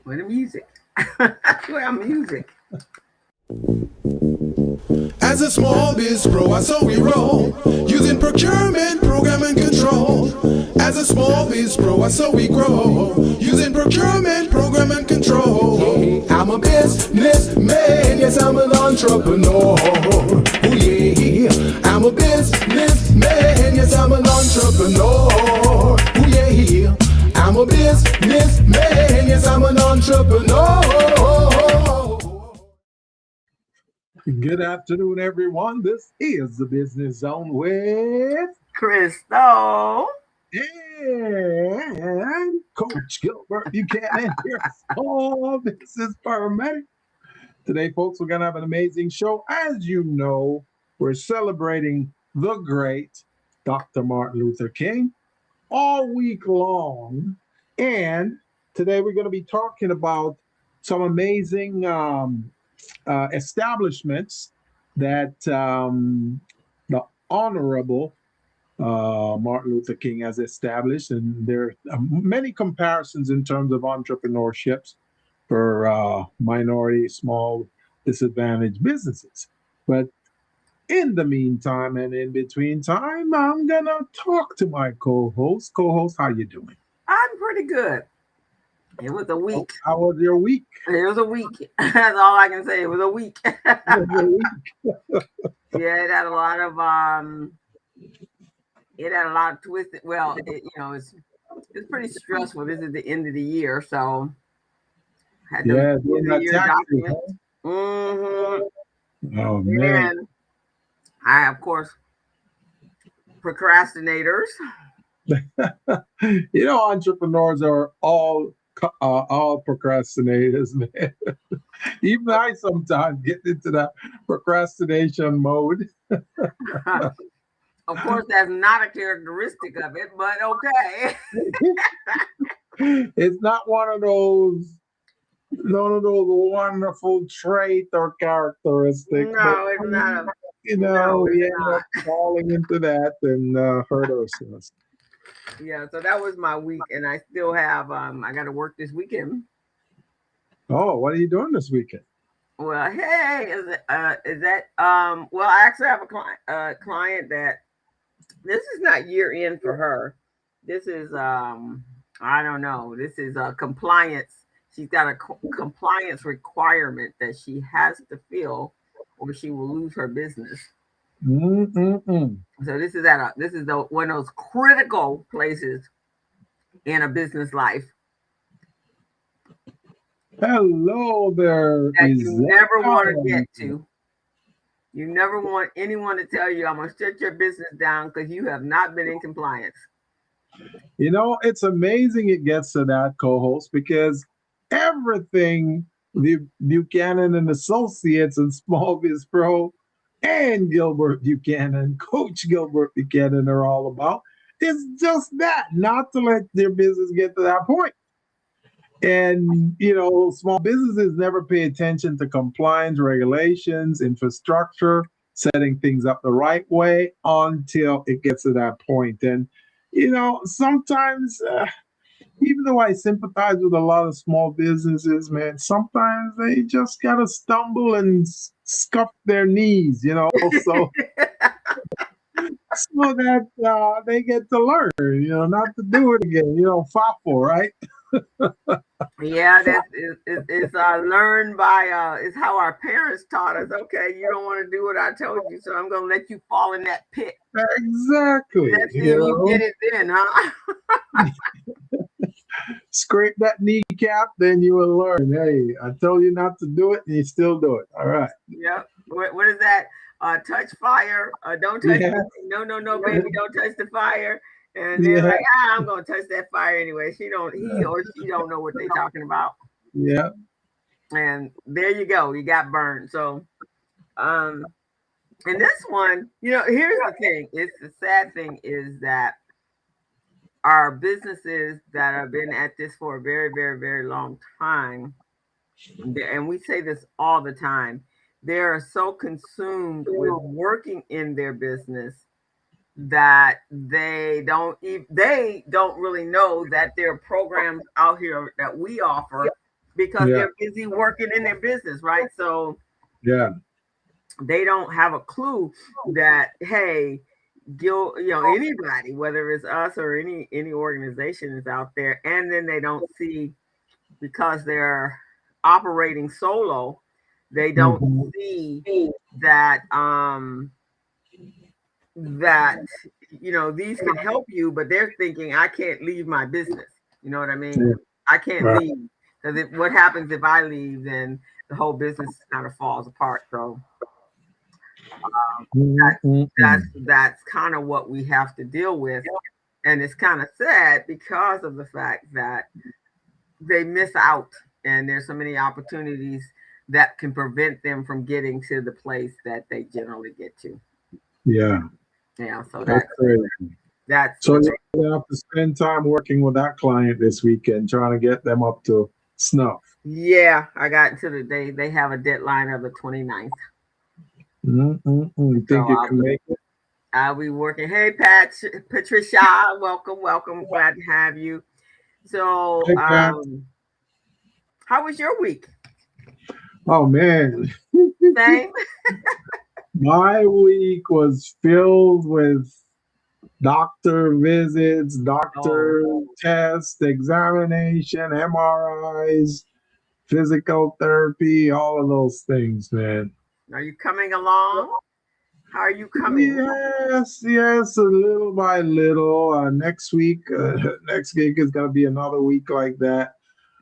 Where the music? Where music? As a small biz pro, I saw we roll, using procurement, program and control. As a small biz pro, I saw we grow, using procurement, program and control. I'm a businessman, yes I'm an entrepreneur. Oh yeah, I'm a businessman, yes I'm an entrepreneur. Oh yeah, I'm a businessman, yes I'm an entrepreneur. Good afternoon, everyone. This is the Business Zone with Crystal and Coach Gilbert. You can't hear small business paramedic. Today, folks, we're going to have an amazing show. As you know, we're celebrating the great Dr. Martin Luther King all week long. And today we're going to be talking about some amazing establishments that the Honorable Martin Luther King has established, and there are many comparisons in terms of entrepreneurships for minority, small, disadvantaged businesses. But in the meantime and in between time, I'm gonna talk to my co-host. Co-host, how you doing? I'm pretty good. It was a week. How was your week? It was a week. That's all I can say. It was a week. Yeah, it had a lot of twisted. Well, it's pretty stressful. This is the end of the year, so had to do the year document. Mm-hmm. Oh man. And I, of course, procrastinators. Entrepreneurs are all procrastinators, man. Even I sometimes get into that procrastination mode. Of course, that's not a characteristic of it, but okay. It's not one of those wonderful trait or characteristic. No, it's not. We end up falling into that and hurt ourselves. Yeah, so that was my week, and I still have. I got to work this weekend. Oh, what are you doing this weekend? Well, hey, is that? Well, I actually have a client that this is not year end for her. This is I don't know. This is a compliance. She's got a compliance requirement that she has to fill, or she will lose her business. So this is one of those critical places in a business life. Hello there. That you never want to get to. You never want anyone to tell you, I'm going to shut your business down because you have not been in compliance. It's amazing it gets to that, co-host, because everything the Buchanan and Associates and Small Biz Pro and Gilbert Buchanan, Coach Gilbert Buchanan are all about is just that, not to let their business get to that point. And, small businesses never pay attention to compliance, regulations, infrastructure, setting things up the right way until it gets to that point. And, sometimes, even though I sympathize with a lot of small businesses, man, sometimes they just got to stumble and scuff their knees, so so that they get to learn, not to do it again, FAFO, right? Yeah, it's learned by it's how our parents taught us. Okay, you don't want to do what I told you, so I'm gonna let you fall in that pit. Exactly. You get it then, huh? Scrape that kneecap, then you will learn. Hey, I told you not to do it, and you still do it. All right. Yep. What is that? Touch fire. Don't touch. Yeah. No, baby, don't touch the fire. And they're like, I'm gonna touch that fire anyway. He or she don't know what they're talking about. Yeah. And there you go. You got burned. So, and this one, here's the thing. It's the sad thing is that our businesses that have been at this for a very, very, very long time, and we say this all the time, they are so consumed with working in their business that they don't really know that there are programs out here that we offer because Yeah. they're busy working in their business, right? So Yeah. they don't have a clue that, hey, anybody, whether it's us or any organization is out there, and then they don't see, because they're operating solo, they don't Mhm. see that that these can help you, but they're thinking, I can't leave my business. You know what I mean? Yeah. I can't Right. leave, because what happens if I leave? Then the whole business kind of falls apart. So that's kind of what we have to deal with, and it's kind of sad because of the fact that they miss out, and there's so many opportunities that can prevent them from getting to the place that they generally get to. Yeah. Yeah, so That's crazy. that's So you have to spend time working with that client this weekend, trying to get them up to snuff. yeah, I got into the day. They have a deadline of the 29th. You So think you can make it? I'll be working. Hey, Patricia, welcome, welcome. Glad to have you. So, Hey, Pat. how was your week? Oh man, Same. my week was filled with doctor visits, Oh, doctor tests, examination, MRIs, physical therapy, all of those things, man. are you coming along? How are you coming? Yes, yes, a little by little. Next week, next week is gonna be another week like that,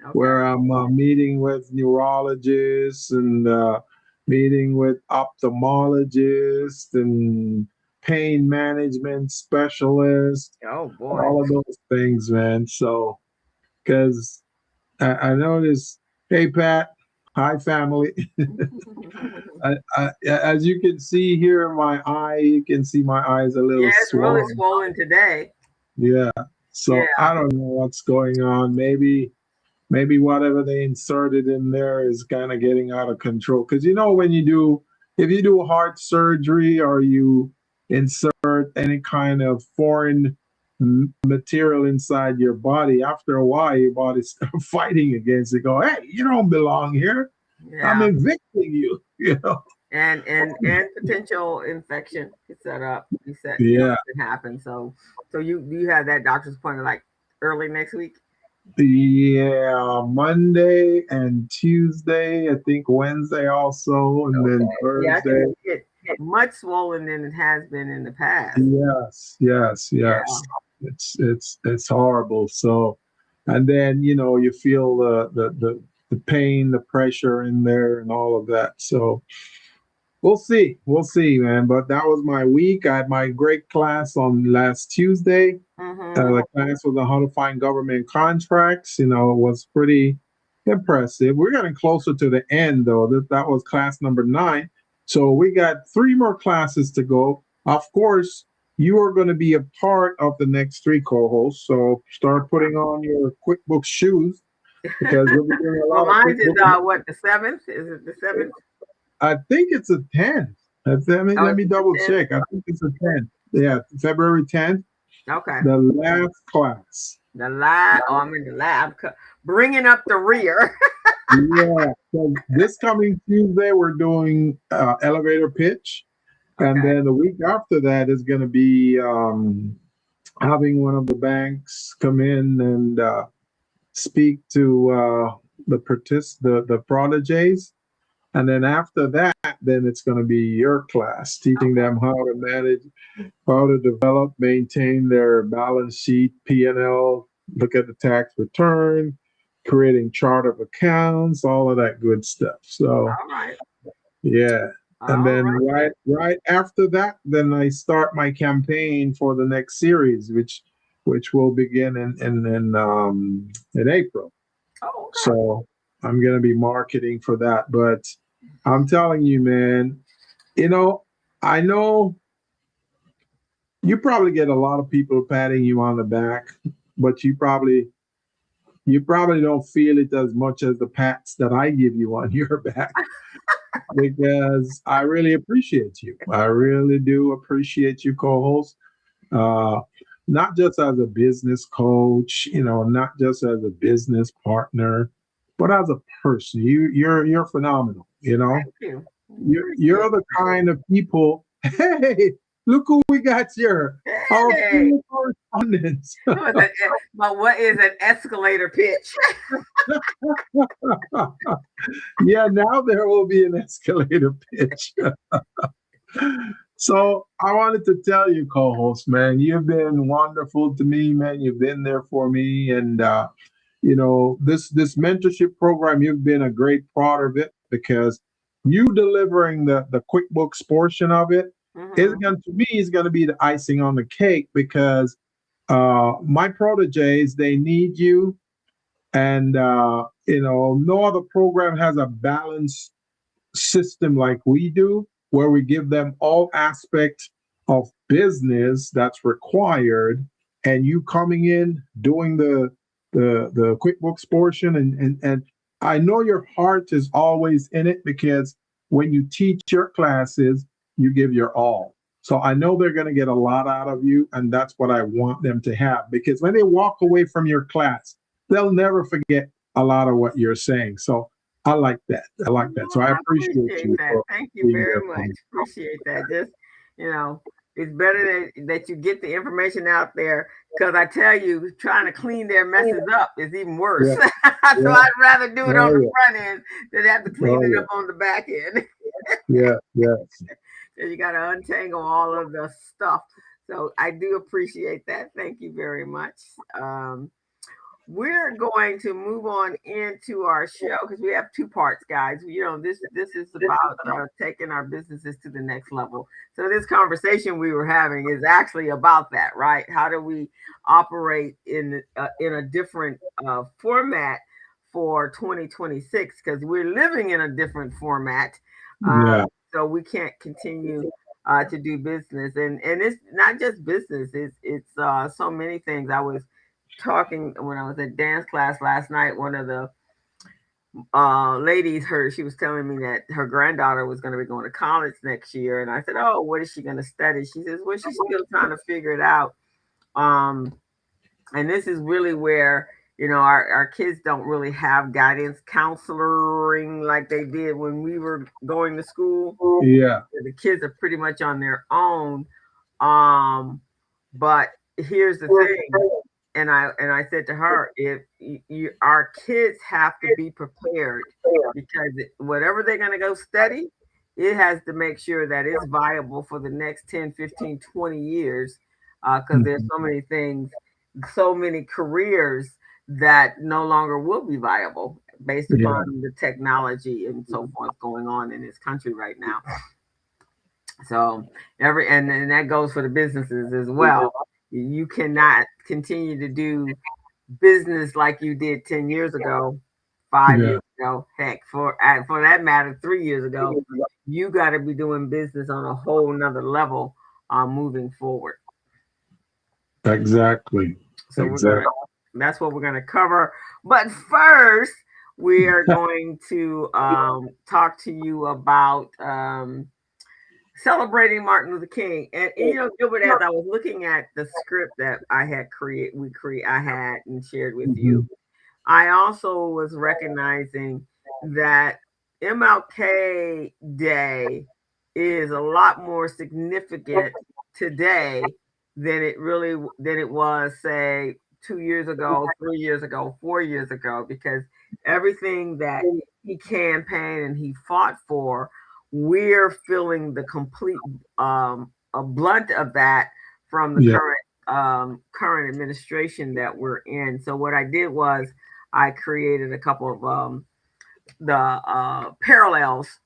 Okay. where I'm meeting with neurologists and meeting with ophthalmologists and pain management specialists, Oh boy. all of those things, man. So, because I noticed, hey, Pat, hi, family. As you can see here in my eye, you can see my eyes a Yeah, little it's really swollen. swollen today. Yeah. So Yeah. I don't know what's going on. Maybe whatever they inserted in there is kind of getting out of control. Because when if you do heart surgery or you insert any kind of foreign material inside your body, after a while your body starts fighting against it. Go, hey, you don't belong here. I'm Yeah. evicting you. And potential infection is set up. You said, Yeah. it happens. So you have that doctor's appointment like early next week. Yeah, Monday and Tuesday. I think Wednesday also, and then Yeah, I can Thursday. see it much swollen than it has been in the past. Yes, yes, Yeah. yes. It's horrible. So, and then you feel the pain, the pressure in there, and all of that. So we'll see, man. But that was my week. I had my great class on last Tuesday. Mm-hmm. The class was on how to find government contracts. It was pretty impressive. We're getting closer to the end, though. That was class number 9. So we got 3 more classes to go. Of course, you are going to be a part of the next 3 co-hosts. So start putting on your QuickBooks shoes because we'll be doing a Well, lot of mine is QuickBooks. what, the 7th? Is it the 7th? I think it's a 10. Oh, Let it's me the double 10th. check. I think it's a 10. Yeah, February 10th, Okay. the last class. The lab. Oh, I'm in the lab. Bringing up the rear. Yeah. So this coming Tuesday, we're doing elevator pitch. And Okay. then the week after that is going to be having one of the banks come in and speak to the prodigies. And then after that, then it's going to be your class, teaching them how to manage, how to develop, maintain their balance sheet, P&L, look at the tax return, creating chart of accounts, all of that good stuff. So All right. yeah. And All then right then. right after that, then I start my campaign for the next series, which will begin in April. Oh, okay. So I'm gonna be marketing for that. But I'm telling you, man, I know you probably get a lot of people patting you on the back, but you probably don't feel it as much as the pats that I give you on your back because I really appreciate you. I really do appreciate you, co-host. Uh, not just as a business coach, not just as a business partner, but as a person, you're phenomenal. You know, Thank you. you're the kind of people. Hey, look who we got here. Our Hey, field correspondents. but what is an escalator pitch? Yeah, now there will be an escalator pitch. So I wanted to tell you, co-host, man, you've been wonderful to me, man. You've been there for me, and you know this mentorship program. You've been a great part of it because you delivering the QuickBooks portion of it is Hmm. going to me is going to be the icing on the cake because my proteges they need you, and you know no other program has a balanced system like we do, where we give them all aspects of business that's required, and you coming in doing the QuickBooks portion, and I know your heart is always in it because when you teach your classes, you give your all. So I know they're going to get a lot out of you, and that's what I want them to have because when they walk away from your class, they'll never forget a lot of what you're saying. So I like that. I like that. So I I appreciate appreciate you that. for Thank you being very there for much. me. Appreciate that. Just, you know, it's better that you get the information out there because I tell you, trying to clean their messes up is even worse. Yeah, So yeah, I'd rather do it on oh the yeah, front end than have to clean oh it yeah, up on the back end. yeah, yeah. So you got to untangle all of the stuff. So I do appreciate that. Thank you very much. Um, we're going to move on into our show because we have two parts, guys. You know, this is about taking our businesses to the next level. So this conversation we were having is actually about that, right? How do we operate in a different format for 2026? Because we're living in a different format, Yeah. so we can't continue to do business, and it's not just business. It's so many things. I was talking when I was at dance class last night. One of the ladies, she was telling me that her granddaughter was going to be going to college next year, and I said, "Oh, what is she going to study?" She says, "Well, she's still trying to figure it out." Um, and this is really where our kids don't really have guidance counseling like they did when we were going to school. Yeah. The kids are pretty much on their own. Um, but here's the thing, and I said to her, if our kids have to be prepared because whatever they're going to go study, it has to make sure that it's viable for the next 10, 15, 20 years because there's Mhm. so many things, so many careers that no longer will be viable based Yeah. upon the technology and so forth going on in this country right now. So and that goes for the businesses as well. You cannot continue to do business like you did 10 years ago, five Yeah. years ago, heck, for that matter, 3 years ago. You got to be doing business on a whole nother level moving forward. Exactly. So Exactly. that's what we're gonna cover. But first, we are going to talk to you about celebrating Martin Luther King. And Gilbert, as I was looking at the script that I had and shared with you, Mhm. I also was recognizing that MLK Day is a lot more significant today than it was, say, 2 years ago, 3 years ago, 4 years ago, because everything that he campaigned and he fought for, we're feeling the complete a blunt of that from the Yeah. current administration that we're in. So what I did was I created a couple of the parallels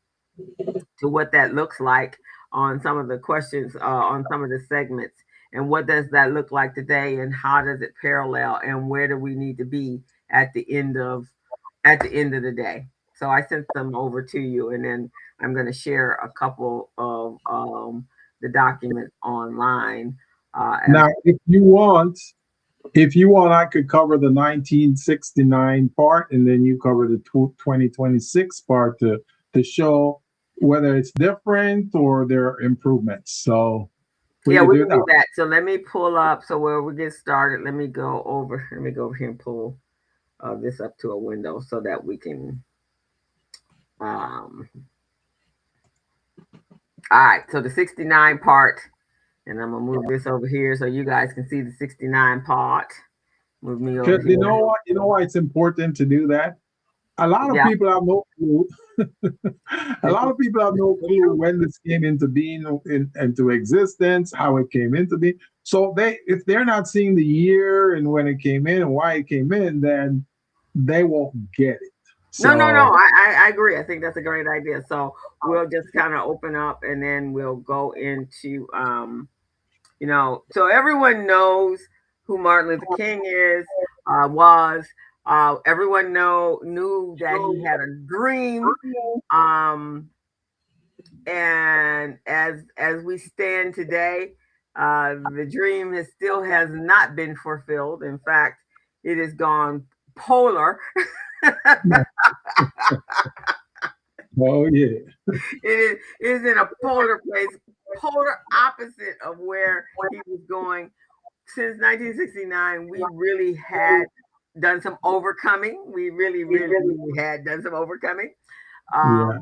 to what that looks like on some of the questions on some of the segments, and what does that look like today, and how does it parallel, and where do we need to be at the end of the day. So I sent them over to you, and then I'm going to share a couple of the documents online as Now, if you want, I could cover the 1969 part, and then you cover the 2026 part to show whether it's different or there are improvements. So we yeah, could we do can do that. that. So let me pull up. So where we get started, let me go over here and pull. this up to a window so that we can. Um, all right, so the 69 part, and I'm gonna move this over here so you guys can see the 69 part. Move me over 'Cause you here. know what? You know why it's important to do that? A lot of Yeah. people have no clue. A lot of people have no clue when this came into being, into existence, how it came into being. So if they're not seeing the year and when it came in and why it came in, then they won't get it. No, no, no. So I agree. I think that's a great idea. So we'll just kind of open up and then we'll go into so everyone knows who Martin Luther King is, was. Everyone knew that he had a dream. Um, and as we stand today, the dream still has not been fulfilled. In fact, it has gone polar. oh yeah, It is in a polar place, polar opposite of where he was going. Since 1969, we really had done some overcoming. We really, really, really had done some overcoming. yeah.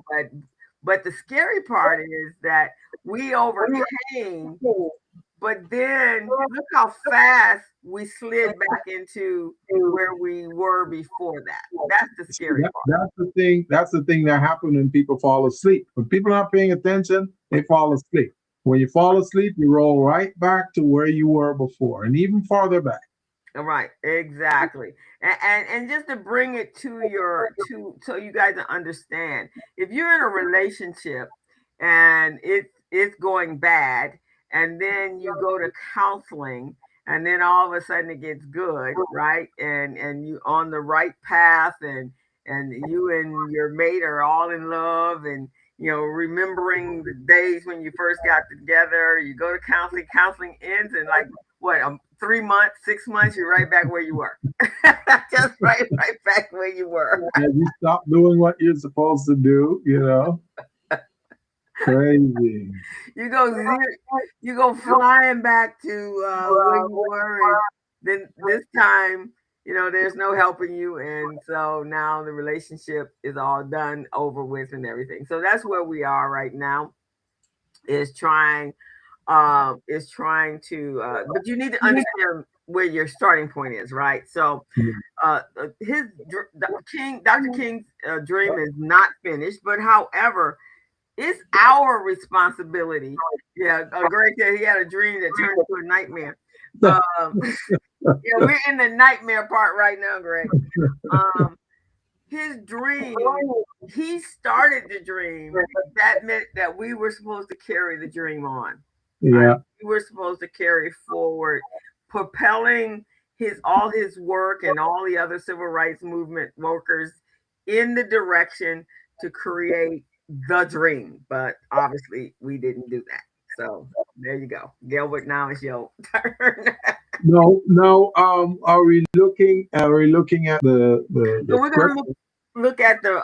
But the scary part is that we overcame, but then look how fast we slid back into where we were before that. That's the scary part. That's the thing. That's the thing that happens when people fall asleep. When people are not paying attention, they fall asleep. When you fall asleep, you roll right back to where you were before, and even farther back. Right, exactly. And just to bring it to so you guys understand, if you're in a relationship and it's going bad, and then you go to counseling, and then all of a sudden it gets good, right? And you on the right path, and you and your mate are all in love, and remembering the days when you first got together. You go to counseling, counseling ends, and like what, 3 months, 6 months, you're right back where you were. Just right back where you were. And you stop doing what you're supposed to do. Crazy. You go flying back to where you were, and then this time, there's no helping you, and so now the relationship is all done, over with, and everything. So that's where we are right now. Is trying but you need to understand where your starting point is, right? So Dr. King's dream is not finished, but however, it's our responsibility. Yeah, Greg said he had a dream that turned into a nightmare. We're in the nightmare part right now, Greg. His dream, he started the dream. That meant that we were supposed to carry the dream on. Yeah. Right? We were supposed to carry forward, propelling all his work and all the other civil rights movement workers in the direction to create the dream. But obviously, we didn't do that. So there you go, Gilbert. Now it's your turn. No. Are we looking? Are we looking at So we're gonna look at the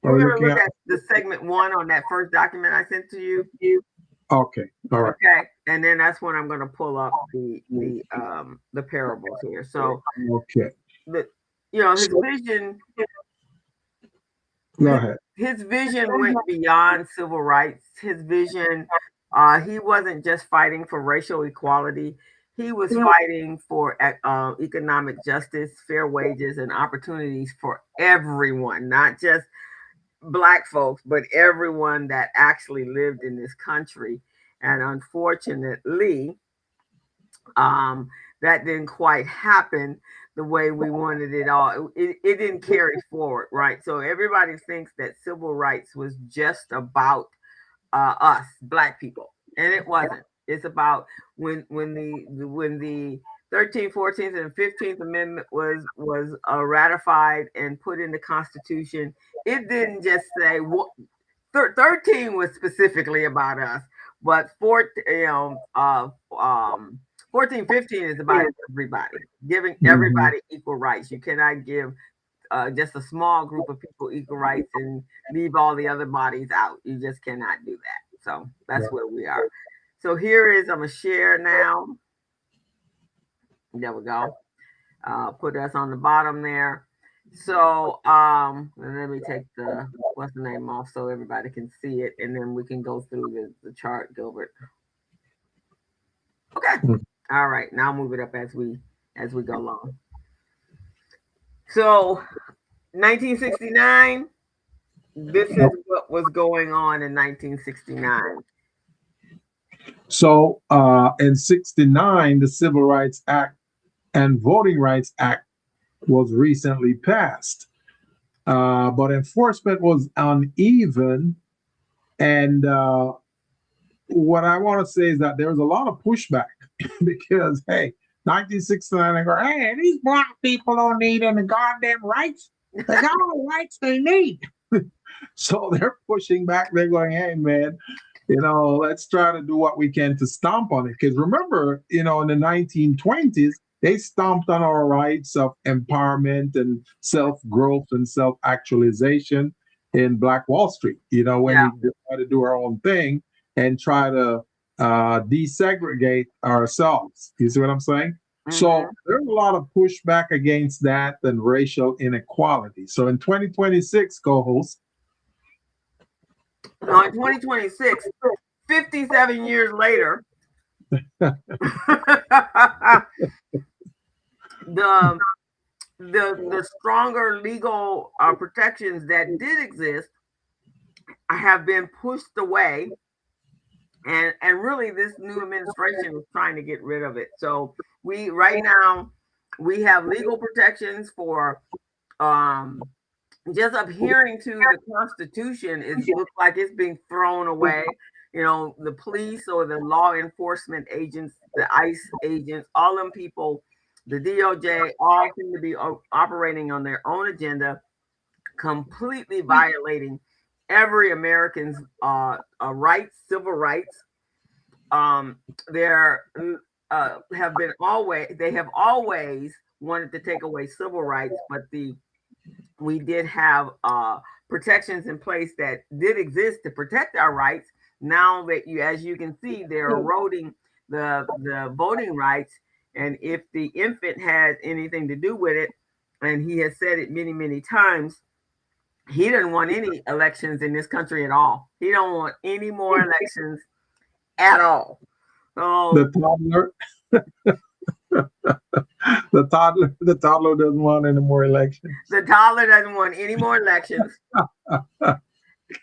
we're gonna look at at the segment 1 on that first document I sent to you. Okay. All right. Okay, and then that's when I'm gonna pull up the parables here. So Okay. his vision. Go ahead. His vision went beyond civil rights. His vision, he wasn't just fighting for racial equality. He was fighting for economic justice, fair wages, and opportunities for everyone, not just Black folks, but everyone that actually lived in this country. And unfortunately, that didn't quite happen the way we wanted it all. It didn't carry forward, right? So everybody thinks that civil rights was just about us, Black people, and it wasn't. It's about when the 13th, 14th, and 15th Amendment was ratified and put in the Constitution. It didn't just say 13 was specifically about us, but 14, 15 is about everybody, giving everybody equal rights. You cannot give just a small group of people equal rights and leave all the other bodies out. You just cannot do that. So that's where we are. So here is, I'm going to share now. There we go. put us on the bottom there. So let me take the what's the name off so everybody can see it, and then we can go through the chart, Gilbert. Okay. All right. Now move it up as we go along. So 1969. This is what was going on in 1969. So in 69, the Civil Rights Act and Voting Rights Act was recently passed. But enforcement was uneven. And what I want to say is that there was a lot of pushback because, hey, 1969, they go, hey, these black people don't need any goddamn rights. They got all the rights they need. So they're pushing back. They're going, hey, man, let's try to do what we can to stomp on it. Because remember, in the 1920s, they stomped on our rights of empowerment and self-growth and self-actualization in Black Wall Street, when we try to do our own thing and try to desegregate ourselves. You see what I'm saying? Mm-hmm. So there's a lot of pushback against that and racial inequality. So in 2026, co-host. No, in 2026, 57 years later, the stronger legal protections that did exist have been pushed away, and really this new administration is trying to get rid of it. So right now we have legal protections for just adhering to the Constitution. It looks like it's being thrown away. The police or the law enforcement agents, the ICE agents, all them people, the DOJ, all seem to be operating on their own agenda, completely violating every American's rights, civil rights. They have always wanted to take away civil rights, but we did have protections in place that did exist to protect our rights. Now that as you can see, they're eroding the voting rights. And if the infant had anything to do with it, and he has said it many, many times, he doesn't want any elections in this country at all. He don't want any more elections at all. So, the toddler. The toddler doesn't want any more elections. The toddler doesn't want any more elections.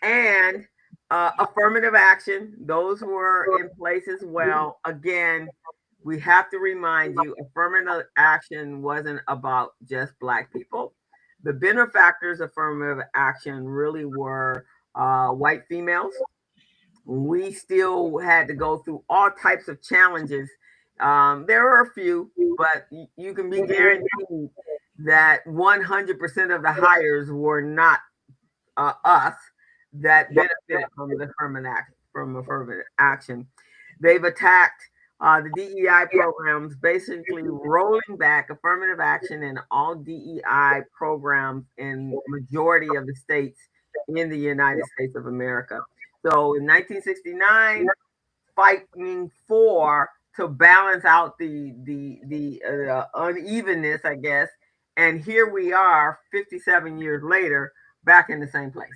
And affirmative action, those were in place as well. Again, we have to remind you, affirmative action wasn't about just Black people. The benefactors of affirmative action really were white females. We still had to go through all types of challenges. There were a few, but you can be guaranteed that 100% of the hires were not us that benefited from affirmative action. They've attacked the DEI programs, basically rolling back affirmative action and all DEI programs in majority of the states in the United States of America. So in 1969, fighting to balance out the unevenness, I guess. And here we are 57 years later, back in the same place.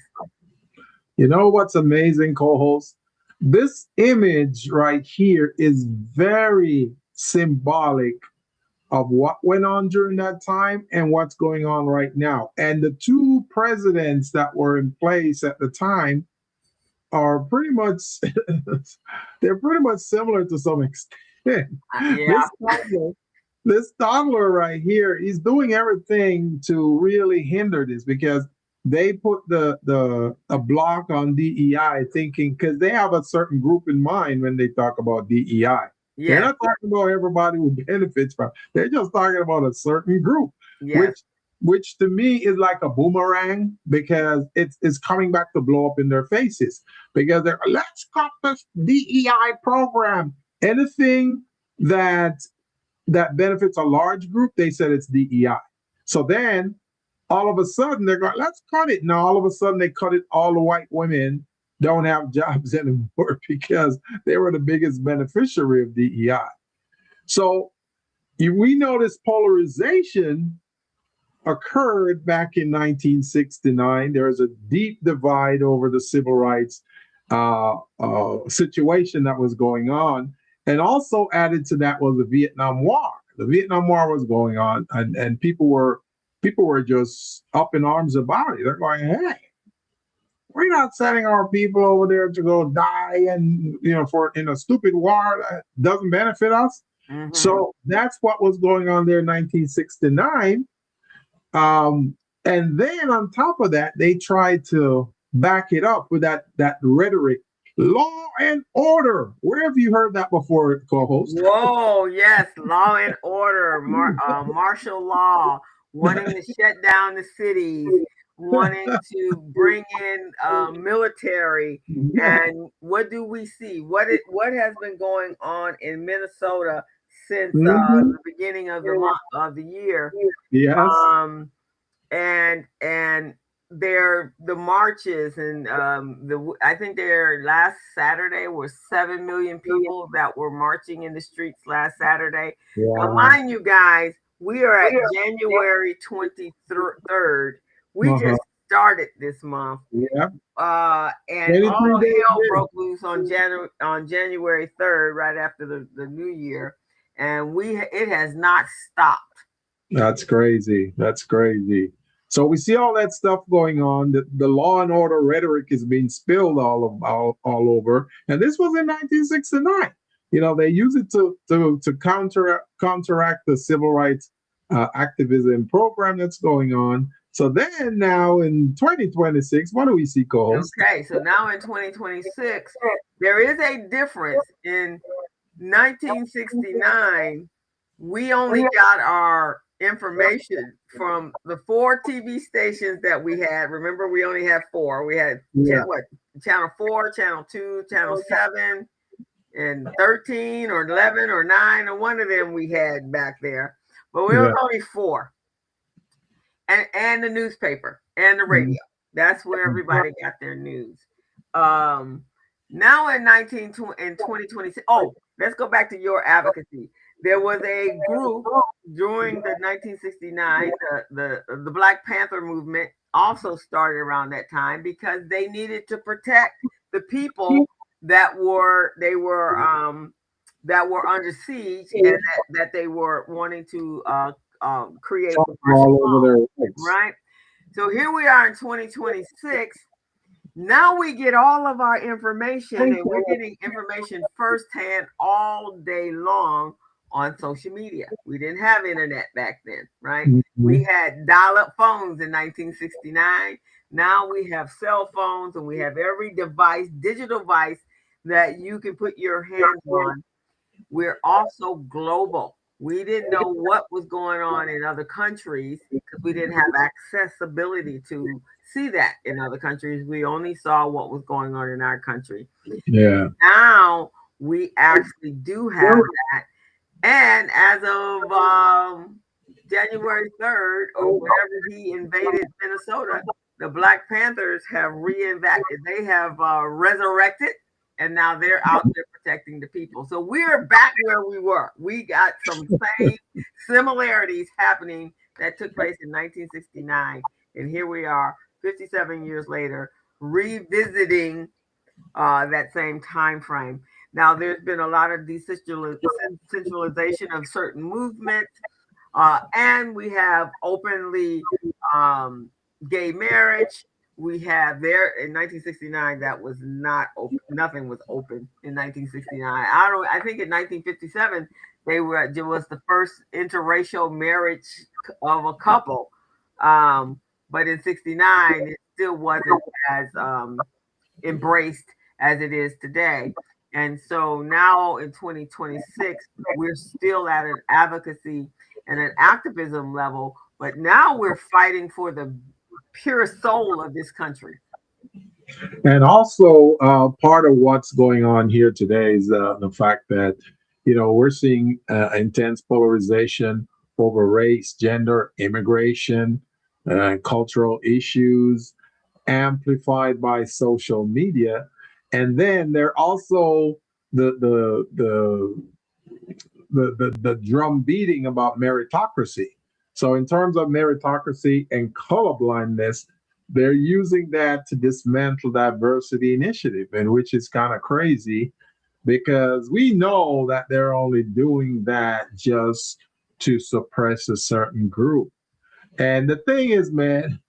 You know what's amazing, co-host? This image right here is very symbolic of what went on during that time and what's going on right now. And the two presidents that were in place at the time are pretty much, they're pretty much similar to some extent. Yeah. This toddler right here, he's doing everything to really hinder this because they put a block on DEI, thinking because they have a certain group in mind when they talk about DEI. Yeah. They're not talking about everybody who benefits from. They're just talking about a certain group, which to me is like a boomerang because it's coming back to blow up in their faces because they're let's cut this DEI program. Anything that benefits a large group, they said it's DEI. So then all of a sudden they're going, let's cut it. Now all of a sudden they cut it. All the white women don't have jobs anymore because they were the biggest beneficiary of DEI. So, we know this polarization occurred back in 1969. There was a deep divide over the civil rights situation that was going on. And also added to that was the Vietnam War. The Vietnam War was going on, and people were just up in arms about it. They're going, hey, we're not sending our people over there to go die and for in a stupid war that doesn't benefit us. Mm-hmm. So that's what was going on there in 1969. And then on top of that, they tried to back it up with that rhetoric, law and order. Where have you heard that before, co-host? Whoa, yes, law and order, martial law, wanting to shut down the cities, wanting to bring in military. And what do we see? What has been going on in Minnesota since the beginning of the month of the year? Yes. And the marches and I think their last Saturday was 7 million people that were marching in the streets last Saturday. Wow. Now, mind you guys, we are at January 23rd. We just started this month. Yeah. And all hell broke loose on January 3rd, right after the new year, and it has not stopped. That's crazy. That's crazy. So we see all that stuff going on. The law and order rhetoric is being spilled all over. And this was in 1969. They use it to counteract the civil rights activism program that's going on. So then now in 2026, what do we see, co-host? Okay, so now in 2026, there is a difference. In 1969, we only got our information from the 4 TV stations that we had. Remember, we only had 4. We had Channel 4, Channel 2, Channel 7, and 13 or 11 or 9, or one of them we had back there. But we were only 4. And the newspaper and the radio. That's where everybody got their news. Now in 2026, let's go back to your advocacy. There was a group during the 1969, the Black Panther movement also started around that time because they needed to protect the people that were under siege and that they were wanting to create all over their rights. Right. So here we are in 2026. Now we get all of our information, and we're getting information firsthand all day long on social media. We didn't have internet back then, right? Mm-hmm. We had dial-up phones in 1969. Now we have cell phones, and we have every device, digital device that you can put your hands on. We're also global. We didn't know what was going on in other countries because we didn't have accessibility to see that in other countries. We only saw what was going on in our country. Yeah. Now we actually do have that. And as of January 3rd, or whenever he invaded Minnesota, the Black Panthers have reinvented. They have resurrected, and now they're out there protecting the people. So we're back where we were. We got some same similarities happening that took place in 1969. And here we are, 57 years later, revisiting that same time frame. Now, there's been a lot of decentralization of certain movements, and we have openly gay marriage. We have there in 1969 that was not open. Nothing was open in 1969. I think in 1957 it was the first interracial marriage of a couple, but in 69 it still wasn't as embraced as it is today. And so now in 2026, we're still at an advocacy and an activism level, but now we're fighting for the pure soul of this country. And also part of what's going on here today is the fact that, we're seeing intense polarization over race, gender, immigration, cultural issues, amplified by social media. And then there also the the drum beating about meritocracy. So in terms of meritocracy and colorblindness, they're using that to dismantle diversity initiative, and which is kind of crazy because we know that they're only doing that just to suppress a certain group. And the thing is, man,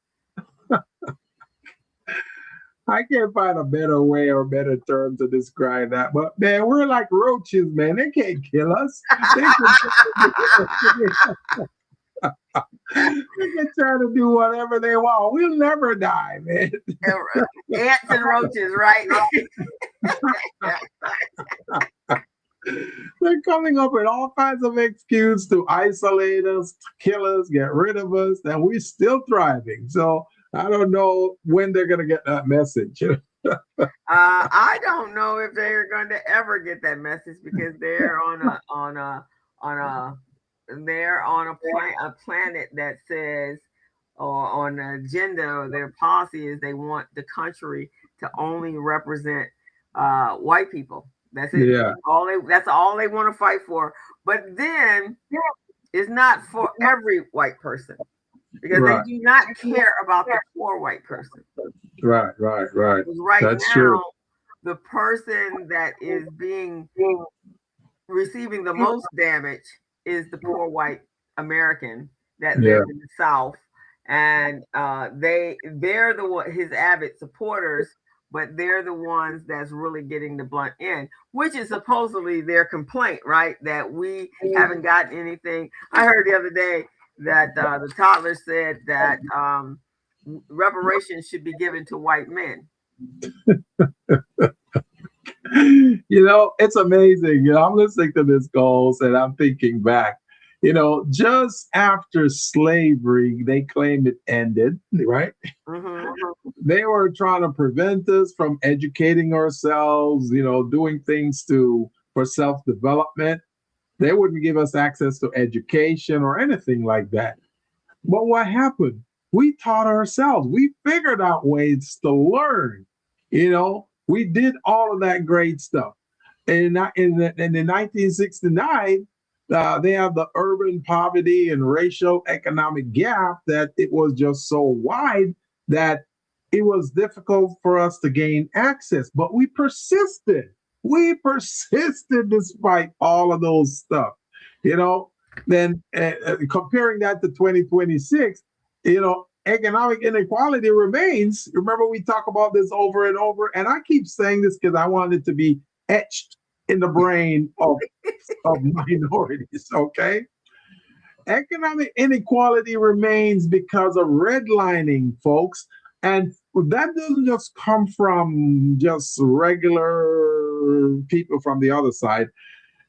I can't find a better way or better term to describe that. But man, we're like roaches, man. They can't kill us. They can try to do whatever they want. We'll never die, man. Ants and roaches, right? They're coming up with all kinds of excuses to isolate us, to kill us, get rid of us, and we're still thriving. So I don't know when they're going to get that message. I don't know if they're going to ever get that message because they're on a planet that says, or on the agenda, or their policy is they want the country to only represent white people. That's it. Yeah. That's all they want to fight for. But then it's not for every white person because they do not care about the poor white person. Right. That's now, true. The person that is receiving the most damage is the poor white American that lives in the South, and they're his avid supporters, but they're the ones that's really getting the blunt end, which is supposedly their complaint, right? That we haven't gotten anything. I heard the other day that the toddler said that reparations should be given to white men. It's amazing. I'm listening to this goals and I'm thinking back. Just after slavery, they claimed it ended, right? Mm-hmm. They were trying to prevent us from educating ourselves, doing things for self-development. They wouldn't give us access to education or anything like that. But what happened? We taught ourselves. We figured out ways to learn. We did all of that great stuff. And in 1969, they have the urban poverty and racial economic gap that it was just so wide that it was difficult for us to gain access. But we persisted. We persisted despite all of those stuff. Then comparing that to 2026, economic inequality remains. Remember, we talk about this over and over, and I keep saying this because I want it to be etched in the brain of minorities, okay? Economic inequality remains because of redlining, folks. And that doesn't just come from just regular people from the other side.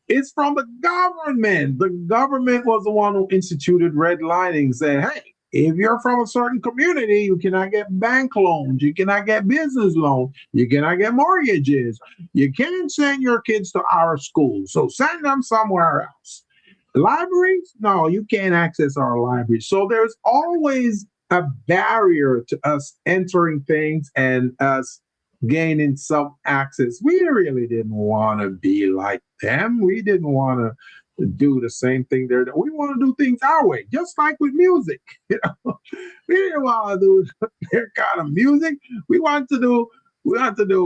It's from the government. The government was the one who instituted redlining, saying, hey, if you're from a certain community, you cannot get bank loans, you cannot get business loans, you cannot get mortgages. You can't send your kids to our school, so send them somewhere else. Libraries? No, you can't access our libraries. So there's always a barrier to us entering things and us gaining some access. We really didn't want to be like them. We didn't want to do the same thing there. We want to do things our way, just like with music. We didn't want to do their kind of music. We want to do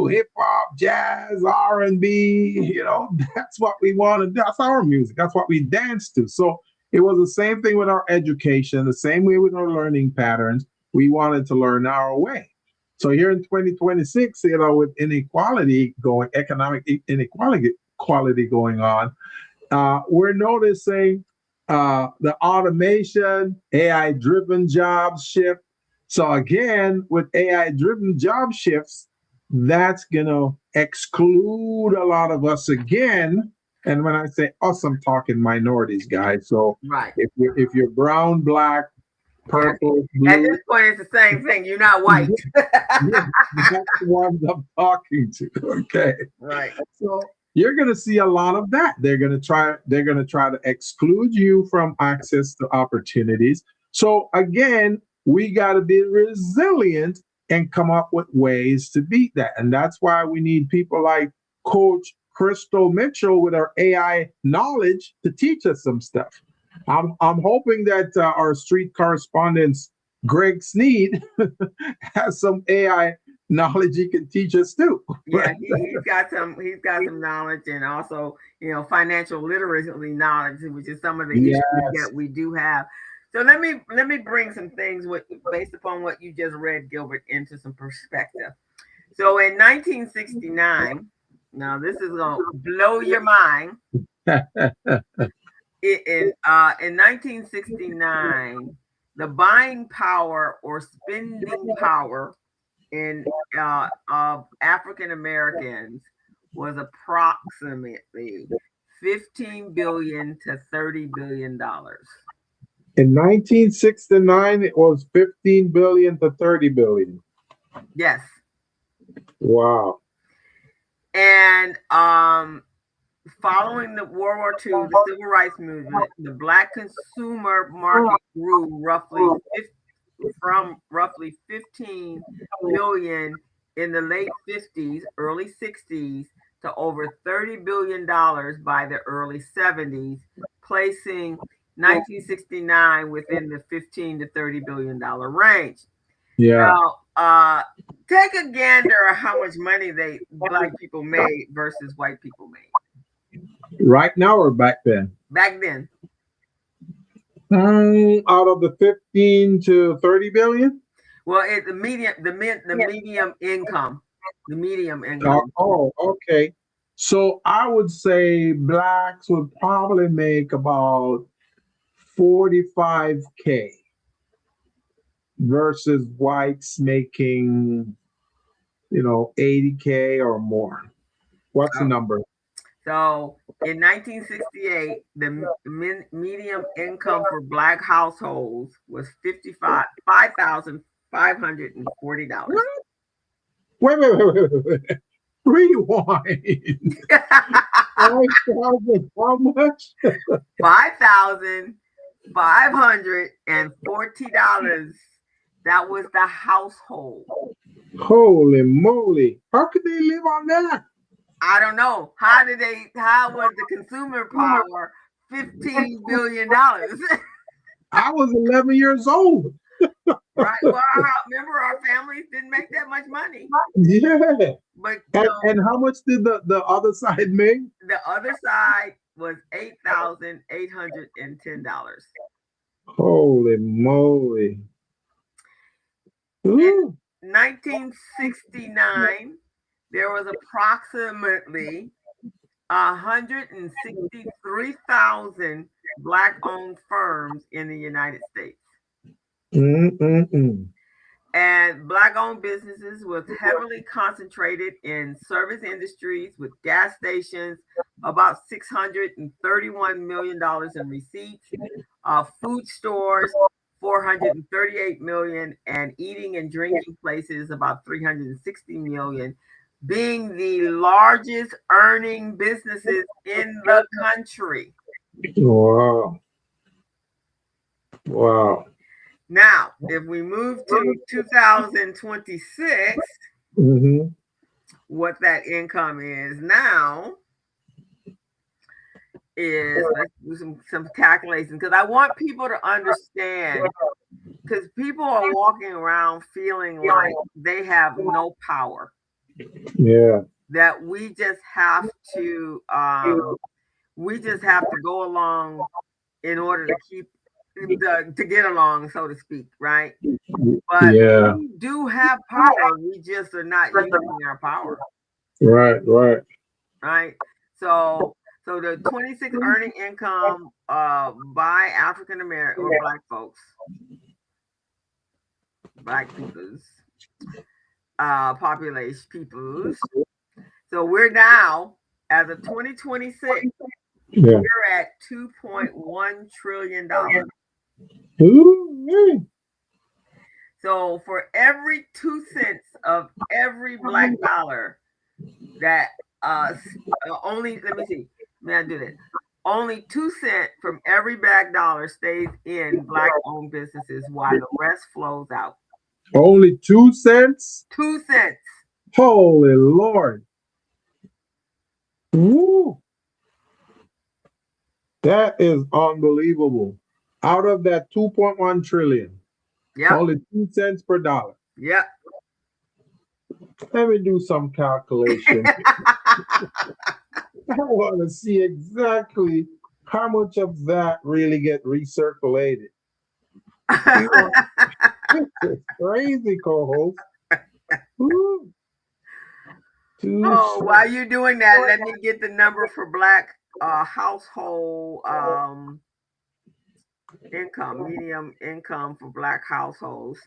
hip hop, jazz, R&B. That's what we want to do. That's our music. That's what we dance to. So it was the same thing with our education, the same way with our learning patterns. We wanted to learn our way. So here in 2026, with economic inequality going on, we're noticing the automation, AI-driven job shift. So again, with AI-driven job shifts, that's going to exclude a lot of us again. And when I say us, I'm talking minorities, guys. So if you're brown, black, purple, blue, at this point, it's the same thing. You're not white. Yeah, that's the ones I'm talking to. Okay. Right. So you're going to see a lot of that. They're going to try to exclude you from access to opportunities. So again, we got to be resilient and come up with ways to beat that. And that's why we need people like Coach Crystal Mitchell with her AI knowledge to teach us some stuff. I'm hoping that our street correspondent Greg Sneed has some AI knowledge he can teach us too. Yeah, he's got some knowledge, and also financial literacy knowledge, which is some of the issues that we do have. So let me bring some things based upon what you just read, Gilbert, into some perspective. So in 1969, now this is gonna blow your mind. In 1969, the buying power or spending power of African Americans was approximately $15 billion to $30 billion. In 1969, it was 15 billion to 30 billion. Yes. Wow. And following the World War II, the Civil Rights Movement, the Black consumer market grew from roughly 15 billion in the late 50s, early 60s to over $30 billion by the early 70s, placing 1969 within the 15 to $30 billion range. Yeah. Now, take a gander at how much money Black people made versus white people made. Right now or back then? Back then. Out of the 15 to 30 billion? Well, the medium income. The medium income. Oh, okay. So I would say blacks would probably make about 45K versus whites making, 80K or more. What's the number? So in 1968, the median income for Black households was $5,540. Wait. Rewind. 5,000, how much? $5,540. That was the household. Holy moly. How could they live on that? I don't know. How was the consumer power $15 billion? I was 11 years old. Right. Well, remember, our families didn't make that much money. Yeah. But and how much did the other side make? The other side was $8,810. Holy moly. In 1969, there was approximately 163,000 Black-owned firms in the United States. And Black-owned businesses was heavily concentrated in service industries with gas stations, about $631 million in receipts, food stores, $438 million, and eating and drinking places, about $360 million, being the largest earning businesses in the country. Wow. Now, if we move to 2026, what that income is now is, let's do some calculations, because I want people to understand, because people are walking around feeling like they have no power. Yeah. That we just have to go along in order to keep to get along, so to speak, right? But we do have power. We just are not using our power. Right. So the 26 earning income by African American or Black folks, Black peoples, peoples. So we're now, as of 2026, we're at $2.1 trillion. So for every 2 cents of every Black dollar that only 2 cents from every Black dollar stays in Black-owned businesses, while the rest flows out. Only 2 cents? 2 cents. Holy Lord. Woo. That is unbelievable. Out of that 2.1 trillion, only 2 cents per dollar. Yep. Let me do some calculation. I want to see exactly how much of that really get recirculated. This is crazy, co-host. Oh, while you're doing that, let me get the number for Black household income, medium income for Black households.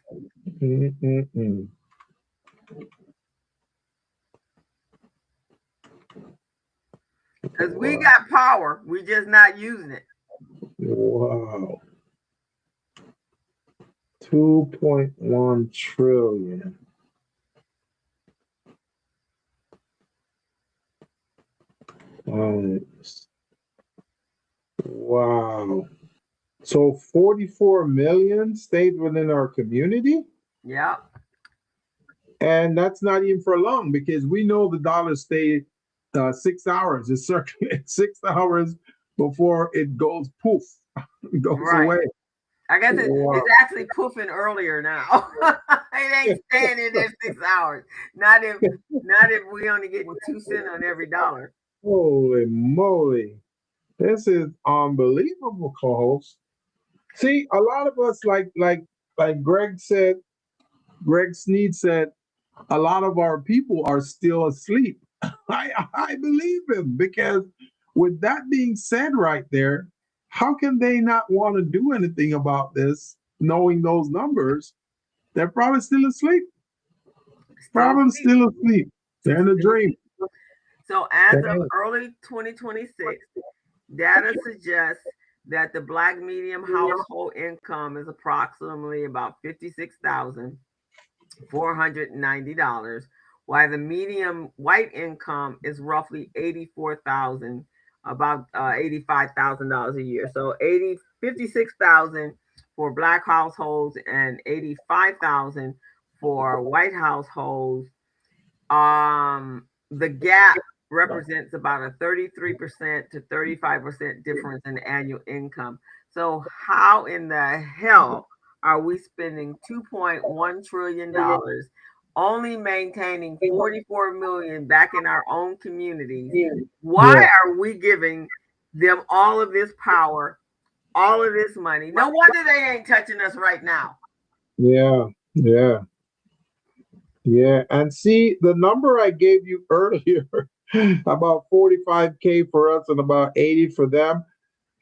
Because we got power, we're just not using it. Wow. 2.1 trillion. Wow. So 44 million stayed within our community? Yeah. And that's not even for long, because we know the dollar stayed 6 hours. It circulates 6 hours before it goes poof, it goes away. I guess it's actually poofing earlier now. It ain't staying in there 6 hours. Not if we only getting 2 cents on every dollar. Holy moly. This is unbelievable, co-host. See, a lot of us, like Greg said, Greg Sneed said, a lot of our people are still asleep. I believe him, because with that being said right there, how can they not want to do anything about this, knowing those numbers? They're probably still asleep. Still asleep. They're in a dream. So as of early 2026, data suggests that the Black medium household income is approximately about $56,490, while the medium white income is roughly $84,000, about $85,000 a year. So 56,000 for Black households and 85,000 for white households. The gap represents about a 33% to 35% difference in annual income. So how in the hell are we spending $2.1 trillion only maintaining 44 million back in our own communities? Why are we giving them all of this power, all of this money? No wonder they ain't touching us right now. Yeah. And see, the number I gave you earlier, about 45K for us and about 80 for them,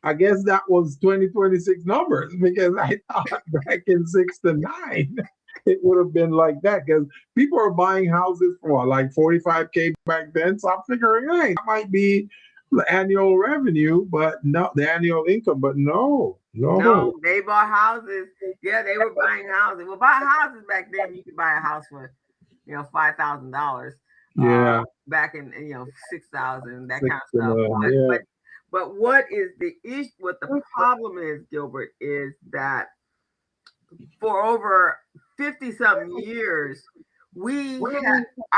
I guess that was 2026 numbers, because I thought back in 6 to 9 it would have been like that, because people are buying houses for like 45K back then. So I'm figuring, hey, that might be the annual revenue, but no, the annual income, but no, they bought houses. Yeah, they were buying houses. Well, buy houses back then, you could buy a house for $5,000. Yeah. Back in 6,000, that kind of stuff. But what is the issue? What the problem is, Gilbert, is that for over 50-something years,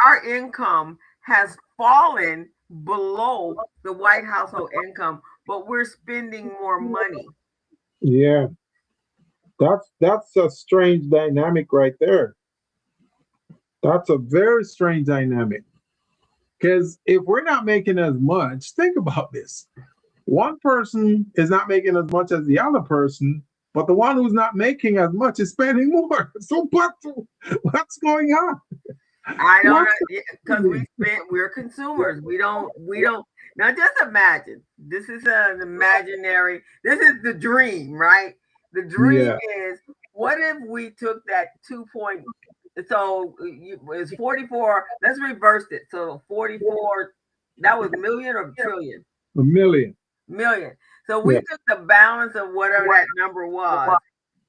our income has fallen below the white household income, but we're spending more money. Yeah, that's a strange dynamic right there. That's a very strange dynamic. Because if we're not making as much, think about this. One person is not making as much as the other person, but the one who's not making as much is spending more. So what's going on? I don't know, because we're consumers. We don't now just imagine. This is an imaginary, this is the dream, right? The dream is, what if we took that so it's 44, let's reverse it. So 44, that was million or trillion? A million. So we took the balance of whatever that number was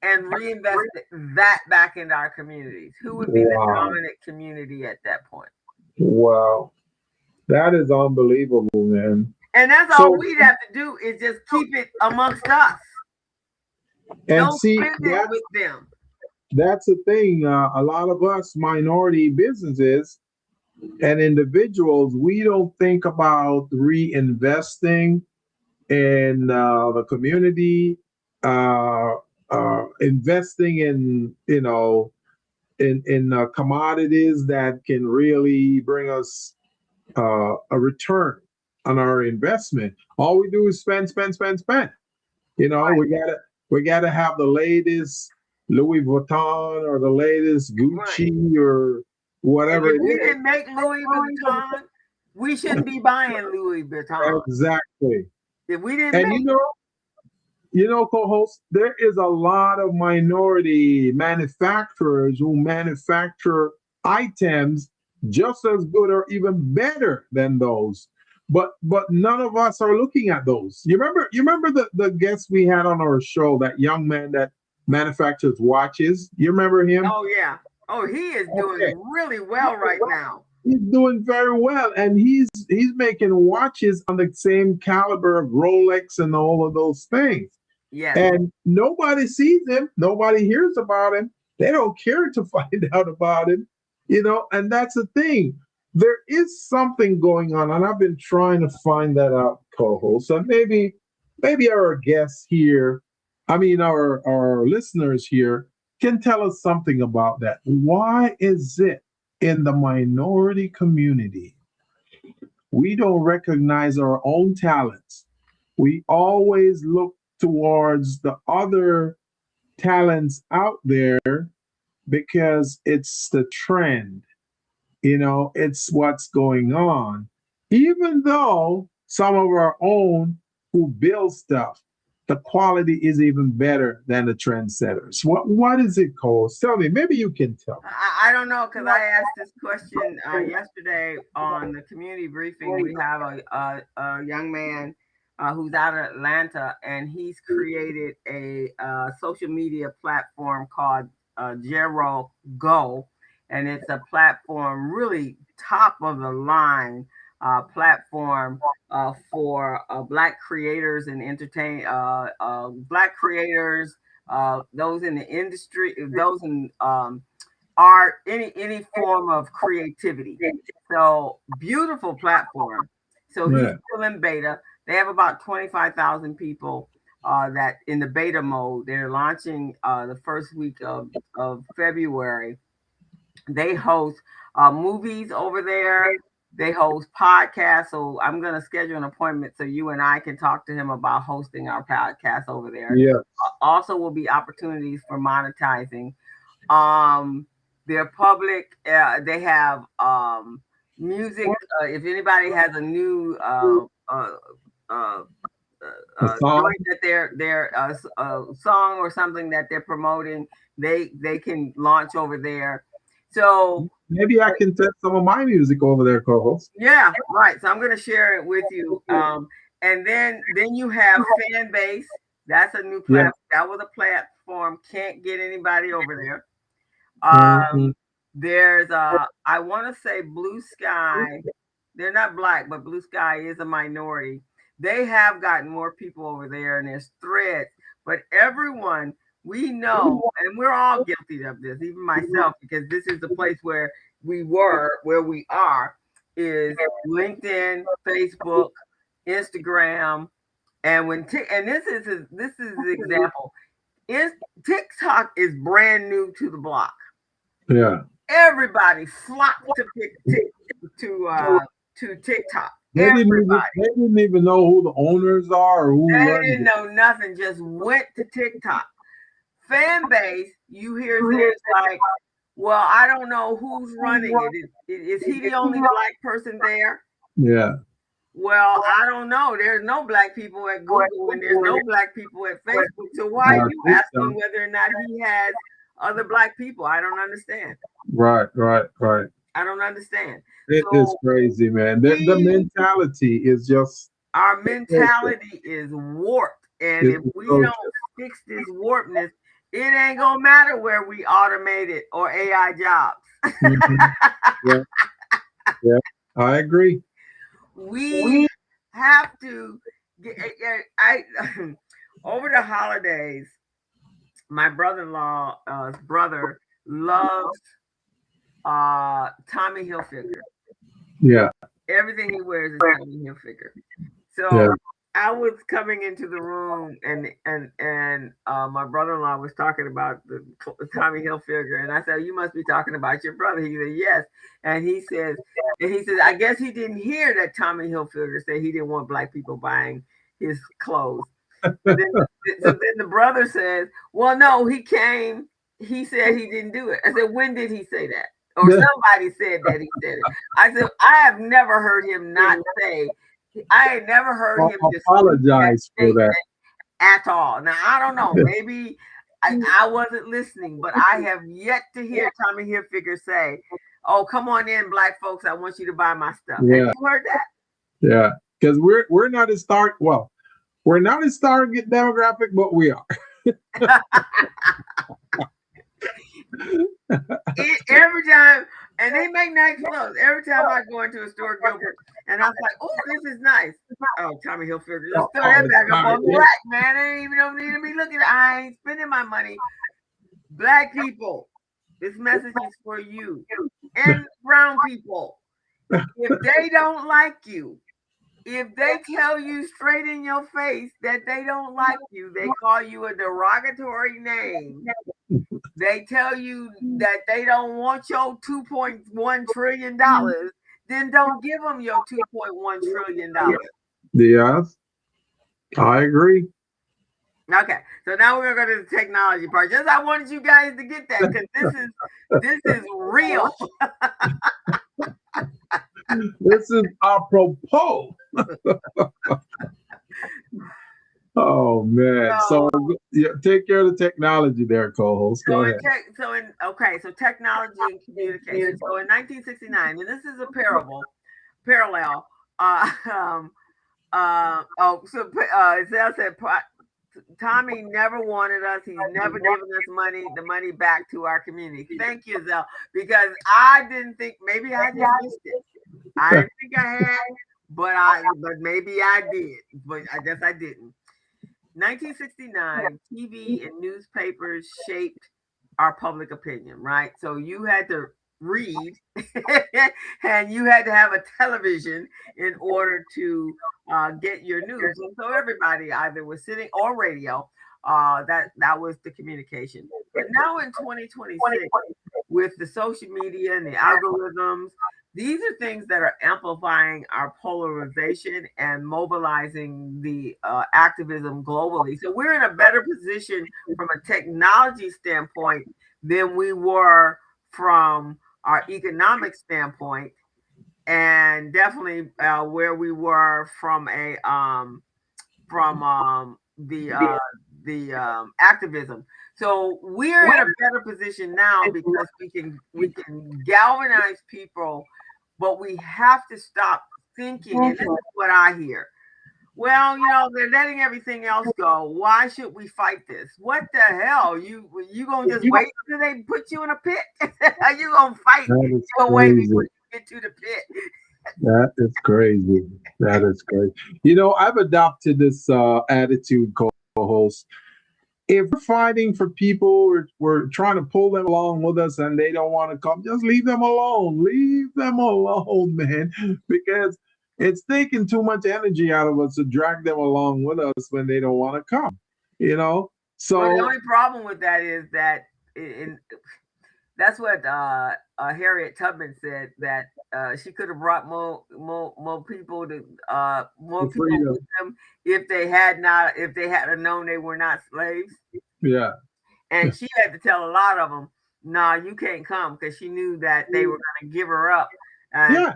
and reinvested that back into our communities. Who would be the dominant community at that point? Wow. That is unbelievable, man. And that's all we'd have to do, is just keep it amongst us. And don't spend it with them. That's the thing. A lot of us minority businesses, And individuals, we don't think about reinvesting in the community, uh, investing in, in commodities that can really bring us a return on our investment. All we do is spend, spend, spend, spend. Right, We gotta have the latest Louis Vuitton or the latest right. Gucci or And whatever if it we is. didn't make Louis Vuitton, we shouldn't be buying Louis Vuitton. Exactly. If we didn't And make, co-host, there is a lot of minority manufacturers who manufacture items just as good or even better than those. But none of us are looking at those. You remember the guest we had on our show, that young man that manufactures watches? You remember him? oh yeah, oh he is Okay. doing really well right now. He's doing very well, and he's making watches on the same caliber of Rolex and all of those things. Yes, And nobody sees him, nobody hears about him. They don't care to find out about him, and that's the thing. There is something going on, and I've been trying to find that out, co-host. So maybe our guests here, I mean our listeners here, can tell us something about that. Why is it in the minority community we don't recognize our own talents? We always look towards the other talents out there because it's the trend, it's what's going on. Even though some of our own who build stuff, the quality is even better than the trendsetters. What is it called? Tell me, maybe you can tell I don't know because I asked this question yesterday on the community briefing. We have a young man who's out of Atlanta, and he's created a social media platform called Gero Go, and it's a platform really top of the line platform for Black creators and Black creators, those in the industry, those in art, any form of creativity. So beautiful platform. So me. he's Yeah. still in beta. They have about 25,000 people that in the beta mode. They're launching the first week of February. They host movies over there. They host podcasts. So I'm going to schedule an appointment so you and I can talk to him about hosting our podcast over there. Yeah. Also, will be opportunities for monetizing. Um, they're public. They have music. If anybody has a new uh, A song. joint that their song or something that they're promoting, they can launch over there. So Maybe I can test some of my music over there, co-host. yeah, right. So I'm going to share it with you. And then you have fan base. That's a new Yeah. platform. That was a platform. Can't get anybody over there. Mhm. There's I want to say Blue Sky. They're not black, but Blue Sky is a minority. They have gotten more people over there, and there's threads. But everyone we know, and we're all guilty of this, even myself, because this is the place where where we are, is LinkedIn, Facebook, Instagram, and and this is the example. Is TikTok is brand new to the block. Yeah. Everybody flocked to TikTok. Everybody. They didn't even know who the owners are or who They runs didn't it. know nothing, just went to TikTok. Fan base, you hear things like, well, I don't know who's running it. Is he the only black person there? Yeah. Well, I don't know. There's no black people at Google and there's no black people at Facebook. So why are you asking System. whether or not he has other black people? I don't understand. Right, right, right. I don't understand. It is So crazy, man. The we mentality is just our mentality is warped. And is if we atrocious. don't fix this warpness, it ain't gonna matter where we automate it or AI jobs. Mhm. Yeah, yeah. I agree. We have to get I over the holidays, my brother-in-law's brother loves Tommy Hilfiger. Yeah. Everything he wears is Tommy Hilfiger. Yeah. So I was coming into the room, and my brother-in-law was talking about the Tommy Hilfiger, and I said, "You must be talking about your brother." He said, "Yes," and he says, "I guess he didn't hear that Tommy Hilfiger said he didn't want black people buying his clothes." So then the brother says, "Well, no, he came. He said he didn't do it." I said, "When did he say that?" Or somebody said that he said it. I said, "I have never heard him not say. I ain't never heard him dispute that Apologize for statement that. at all." Now I don't know. Maybe I wasn't listening, but I have yet to hear Tommy Hilfiger say, "Oh, come on in, black folks. I want you to buy my stuff." Have Yeah. you heard that? Yeah. Because we're not his target. Well, we're not his target demographic, but we are. Every time, and they make nice clothes. Every time I go into a store, Gilbert, and I was like, "Oh, this is nice." Oh, Tommy Hilfiger, just throw that back up on the rack, man. I ain't even don't need to be looking. I ain't spending my money. Black people, this message is for you, and brown people. If they don't like you, if they tell you straight in your face that they don't like you, they call you a derogatory name. They tell you that they don't want your $2.1 trillion, then don't give them your $2.1 trillion. Yes, I agree. Okay, so now we're going to go to the technology part. Just I wanted you guys to get that because this is real. This is apropos. Oh man! So yeah, take care of the technology there, co-host. Go ahead. So technology and communication. So in 1969, and this is a parallel. Zell said Tommy never wanted us. He's never given us the money back to our community. Thank you, Zell, because I didn't think, maybe I just missed it. I didn't think I had, but maybe I did, but I guess I didn't. 1969, TV and newspapers shaped our public opinion, right? So you had to read and you had to have a television in order to get your news. And so everybody either was sitting or radio. That was the communication. But now in 2026, with the social media and the algorithms, these are things that are amplifying our polarization and mobilizing the activism globally. So we're in a better position from a technology standpoint than we were from our economic standpoint, and definitely where we were from the activism. So we're in a better position now because we can galvanize people, but we have to stop thinking. And this is what I hear. Well, they're letting everything else go. Why should we fight this? What the hell? You gonna just wait until they put you in a pit? Are you gonna fight your way before you get to the pit? That is crazy. That is crazy. I've adopted this attitude, co-host. If we're fighting for people, we're trying to pull them along with us and they don't want to come, just leave them alone. Leave them alone, man. Because it's taking too much energy out of us to drag them along with us when they don't want to come. So well, the only problem with that is that that's what Harriet Tubman said, that she could have brought more people to more people with them if they had known they were not slaves. Yeah. And she had to tell a lot of them, "No, you can't come," because she knew that they were going to give her up and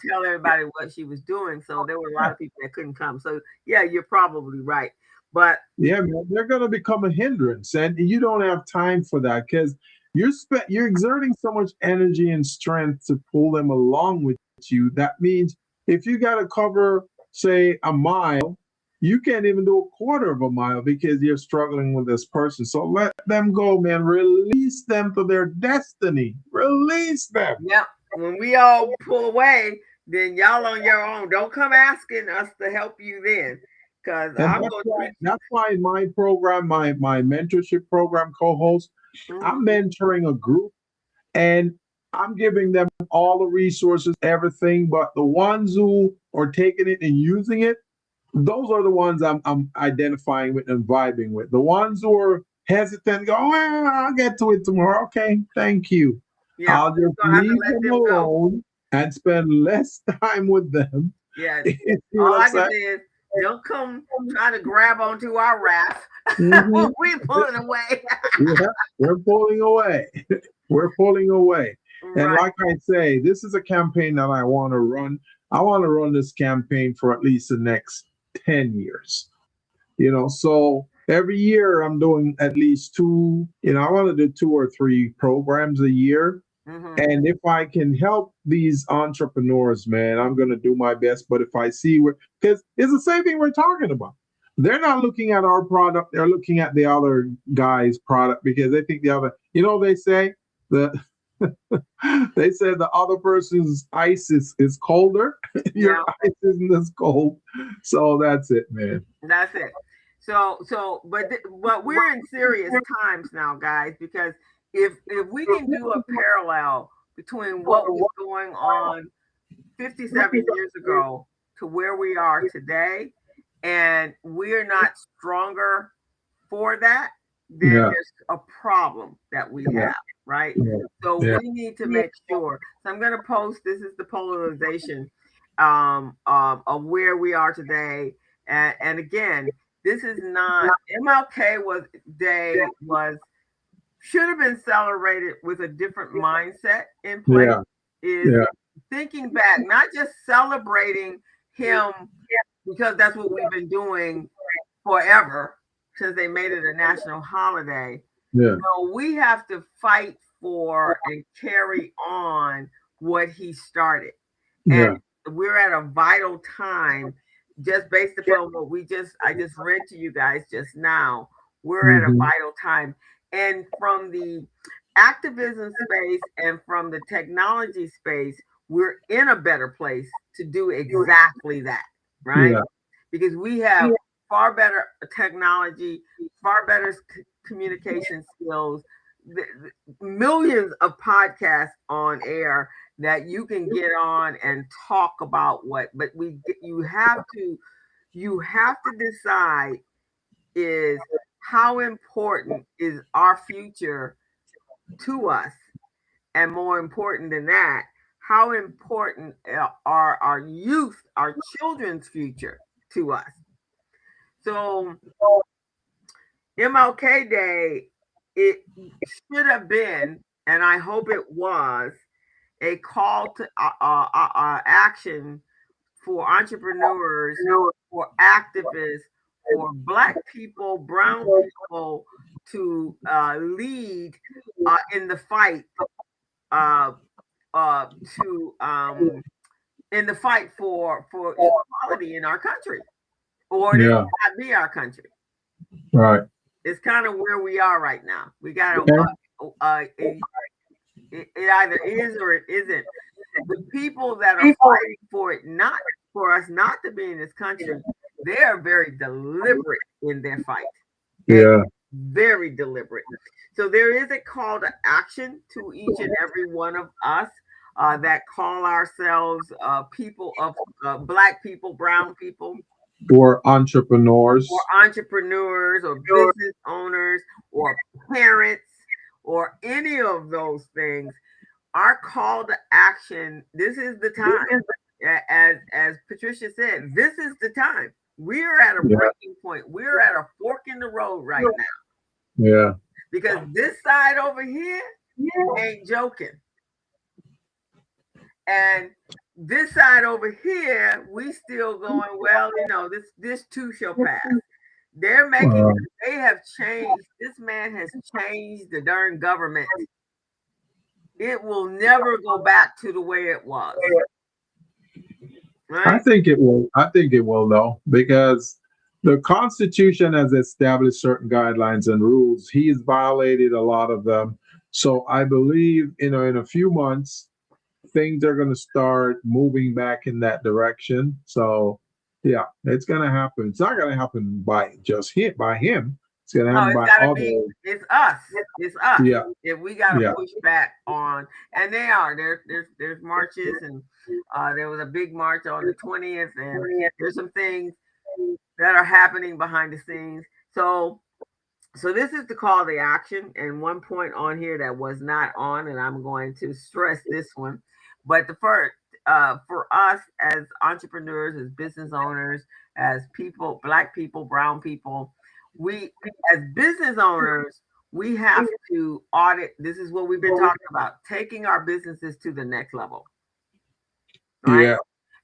tell everybody what she was doing. So there were a lot of people that couldn't come. So yeah, you're probably right. But yeah, man, they're going to become a hindrance, and you don't have time for that because you're exerting so much energy and strength to pull them along with you. That means if you got to cover, say, a mile, you can't even do a quarter of a mile because you're struggling with this person. So let them go, man. Release them to their destiny. Release them. Yeah. When we all pull away, then y'all on your own. Don't come asking us to help you then. Because that's why in my program, my mentorship program, co-host, I'm mentoring a group, and I'm giving them all the resources, everything, but the ones who are taking it and using it, those are the ones I'm identifying with and vibing with. The ones who are hesitant, go, well, I'll get to it tomorrow. Okay, thank you. Yeah, I'll just leave them alone and spend less time with them. Yeah. All I can say is don't come trying to grab onto our raft. Mm-hmm. We're pulling away. Yeah, we're pulling away. We're pulling away. Right. And like I say, this is a campaign that I want to run. I want to run this campaign for at least the next 10 years. So every year I'm doing at least two, I want to do 2 or 3 programs a year. Mm-hmm. And if I can help these entrepreneurs, man, I'm going to do my best. But if I see because it's the same thing we're talking about. They're not looking at our product. They're looking at the other guy's product because they think the other, they say they said the other person's ice is colder. Your ice isn't as cold. So that's it, man. That's it. But we're in serious times now, guys, because if we can do a parallel between what was going on 57 years ago to where we are today, and we're not stronger for that, then there's a problem that we have, right? So we need to make sure. So I'm going to post, this is the polarization of where we are today. And again, this is not, MLK should have been celebrated with a different mindset in place. Thinking back, not just celebrating him because that's what we've been doing forever since they made it a national holiday. So we have to fight for and carry on what he started. And we're at a vital time, just based upon what I just read to you guys just now. We're at a vital time. And from the activism space and from the technology space, we're in a better place to do exactly that, right? Because we have far better technology, far better communication skills, millions of podcasts on air that you can get on and talk about but you have to decide is how important is our future to us, and more important than that, how important are our youth, our children's future to us. So MLK Day, it should have been, and I hope it was, a call to action for entrepreneurs, for activists, for Black people, brown people to lead in the fight in the fight for equality in our country, or it not be our country. Right. It's kind of where we are right now. We got to. It either is or it isn't. The people that are fighting for it, not for us not to be in this country, they are very deliberate in their fight. Very deliberate. So there is a call to action to each and every one of us that call ourselves people of Black people, brown people, or entrepreneurs, or business owners, or parents, or any of those things. Our call to action, this is the time. As Patricia said, this is the time. We're at a breaking point. We're at a fork in the road right now. Because this side over here ain't joking. And this side over here, we still going, well, this too shall pass. They're they have changed. This man has changed the darn government. It will never go back to the way it was. Right? I think it will though, because the Constitution has established certain guidelines and rules. He's violated a lot of them. So I believe, in a few months, things are going to start moving back in that direction. So yeah, it's going to happen. It's not going to happen by him. It's going to No, happen it's by gotta be. others. It's us. It's us. Yeah, If we gotta yeah, push back on, and they are there's marches, and there was a big march on the 20th, and there's some things that are happening behind the scenes. So this is the call to action, and one point on here that was not on, and I'm going to stress this one. But the first, for us as entrepreneurs, as business owners, as people, Black people, brown people, we as business owners, we have to audit. This is what we've been talking about: taking our businesses to the next level, right? yeah,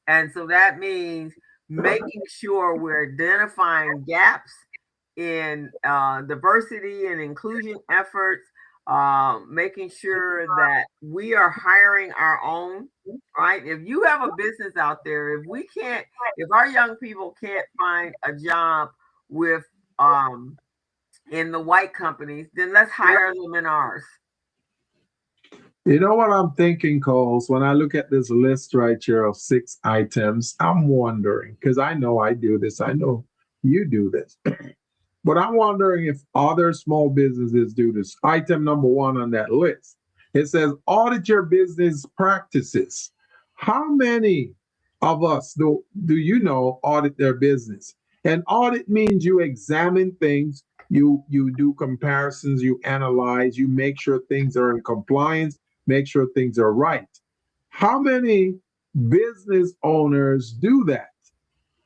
And so that means making sure we're identifying gaps in diversity and inclusion efforts, making sure that we are hiring our own, right? If you have a business out there, if our young people can't find a job with, in the white companies, then let's hire them in ours. You know what I'm thinking, Coles? When I look at this list right here of 6 items, I'm wondering, because I know I do this, I know you do this, but I'm wondering if other small businesses do this. Item number one on that list, it says audit your business practices. How many of us do you know audit their business? And audit means you examine things, you do comparisons, you analyze, you make sure things are in compliance, make sure things are right. How many business owners do that?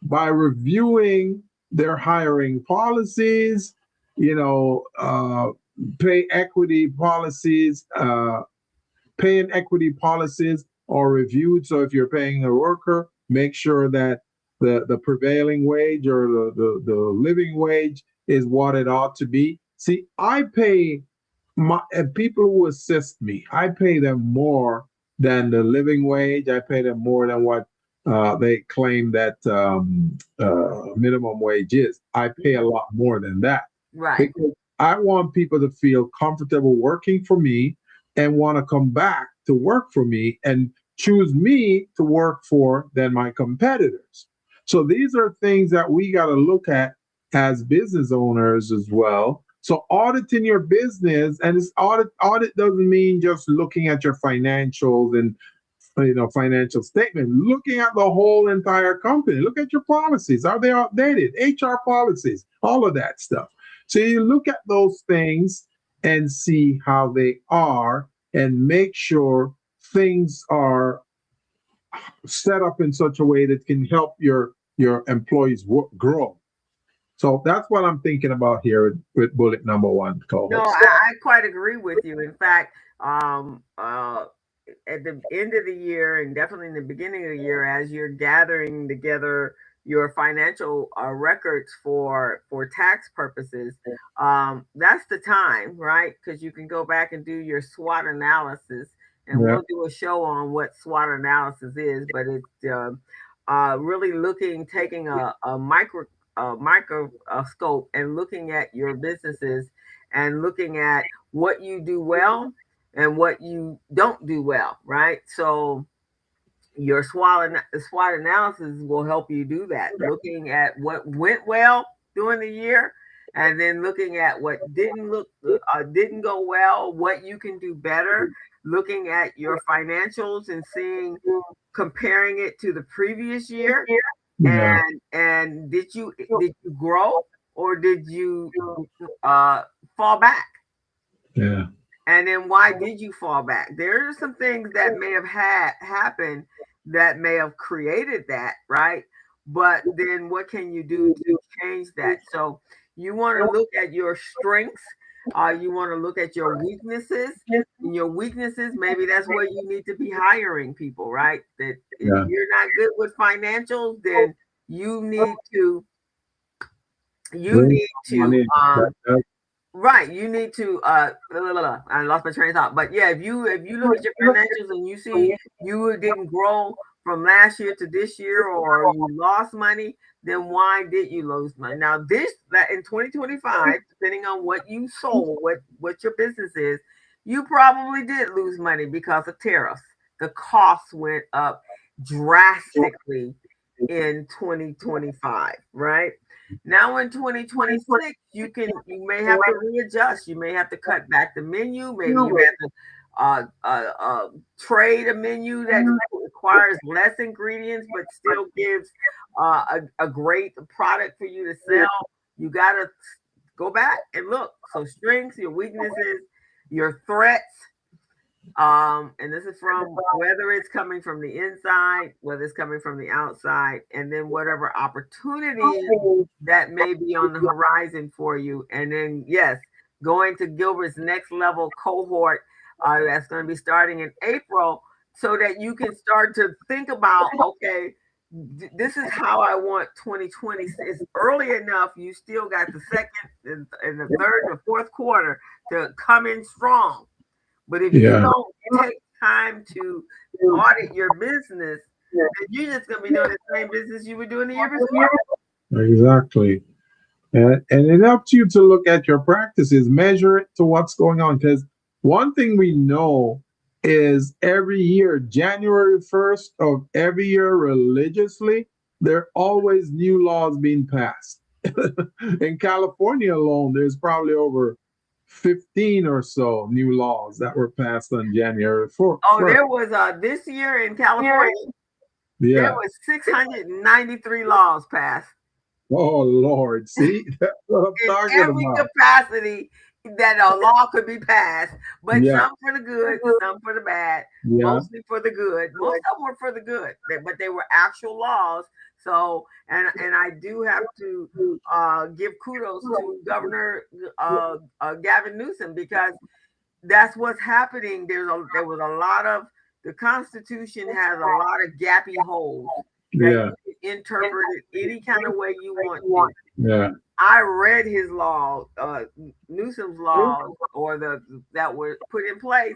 By reviewing their hiring policies, you know, pay equity policies, paying equity policies are reviewed. So if you're paying a worker, make sure that the prevailing wage or the living wage is what it ought to be. See, I pay my people who assist me, I pay them more than the living wage. I pay them more than what they claim that minimum wage is. I pay a lot more than that Right. because I want people to feel comfortable working for me and want to come back to work for me and choose me to work for than my competitors. So these are things that we got to look at as business owners as well. So auditing your business, and this audit doesn't mean just looking at your financials and financial statement, looking at the whole entire company. Look at your policies. Are they outdated? HR policies, all of that stuff. So you look at those things and see how they are and make sure things are set up in such a way that can help your employees grow. So that's what I'm thinking about here with bullet number one, No, co-host. I quite agree with you. In fact, at the end of the year and definitely in the beginning of the year, as you're gathering together your financial records for tax purposes, that's the time, right? Because you can go back and do your SWOT analysis, and Yeah, we'll do a show on what SWOT analysis is. But it's really taking a microscope and looking at your businesses and looking at what you do well and what you don't do well, right? So your SWOT analysis will help you do that, looking at what went well during the year, and then looking at what didn't go well, what you can do better, looking at your financials and comparing it to the previous year, yeah, and did you grow or did you uh, fall back? yeah, And then why did you fall back? There are some things that may have had happened that may have created that, right? But then what can you do to change that? So you want to look at your strengths. You want to look at your weaknesses. And your weaknesses, maybe that's where you need to be hiring people, right? That if yeah. you're not good with financials, then you need to you Bring need someone to in. right. You need to I lost my train of thought. But yeah, if you look at your financials and you see you didn't grow from last year to this year or you lost money, then why did you lose money? Now that in 2025, depending on what you sold, what your business is, you probably did lose money because of tariffs. The costs went up drastically in 2025, right? Now in 2026, you may have to readjust. You may have to cut back the menu. Maybe you have to trade a menu that requires less ingredients but still gives a great product for you to sell. You got to go back and look. So strengths, your weaknesses, your threats. And this is from whether it's coming from the inside, whether it's coming from the outside, and then whatever opportunity that may be on the horizon for you. And then, yes, going to Gilbert's next level cohort that's going to be starting in April, so that you can start to think about, okay, this is how I want 2020. It's early enough. You still got the second and the third and the fourth quarter to come in strong. But if you don't take time to audit your business, then you're just going to be doing the same business you were doing the year before. Exactly. And it's up to you to look at your practices, measure it to what's going on. Because one thing we know is every year, January 1st of every year religiously, there are always new laws being passed. In California alone, there's probably over 15 or so new laws that were passed on January 4th. Oh, there was this year in California, there was 693 laws passed. Oh, Lord. See, that's what I'm talking every about. Capacity that a law could be passed, but some for the good, some for the bad, mostly for the good. Most of them were for the good, but they were actual laws. So, and I do have to give kudos to Governor Gavin Newsom, because that's what's happening. There was a lot of, the Constitution has a lot of gappy holes that you can interpret it any kind of way you want to. Yeah. I read his law, Newsom's law, or that were put in place.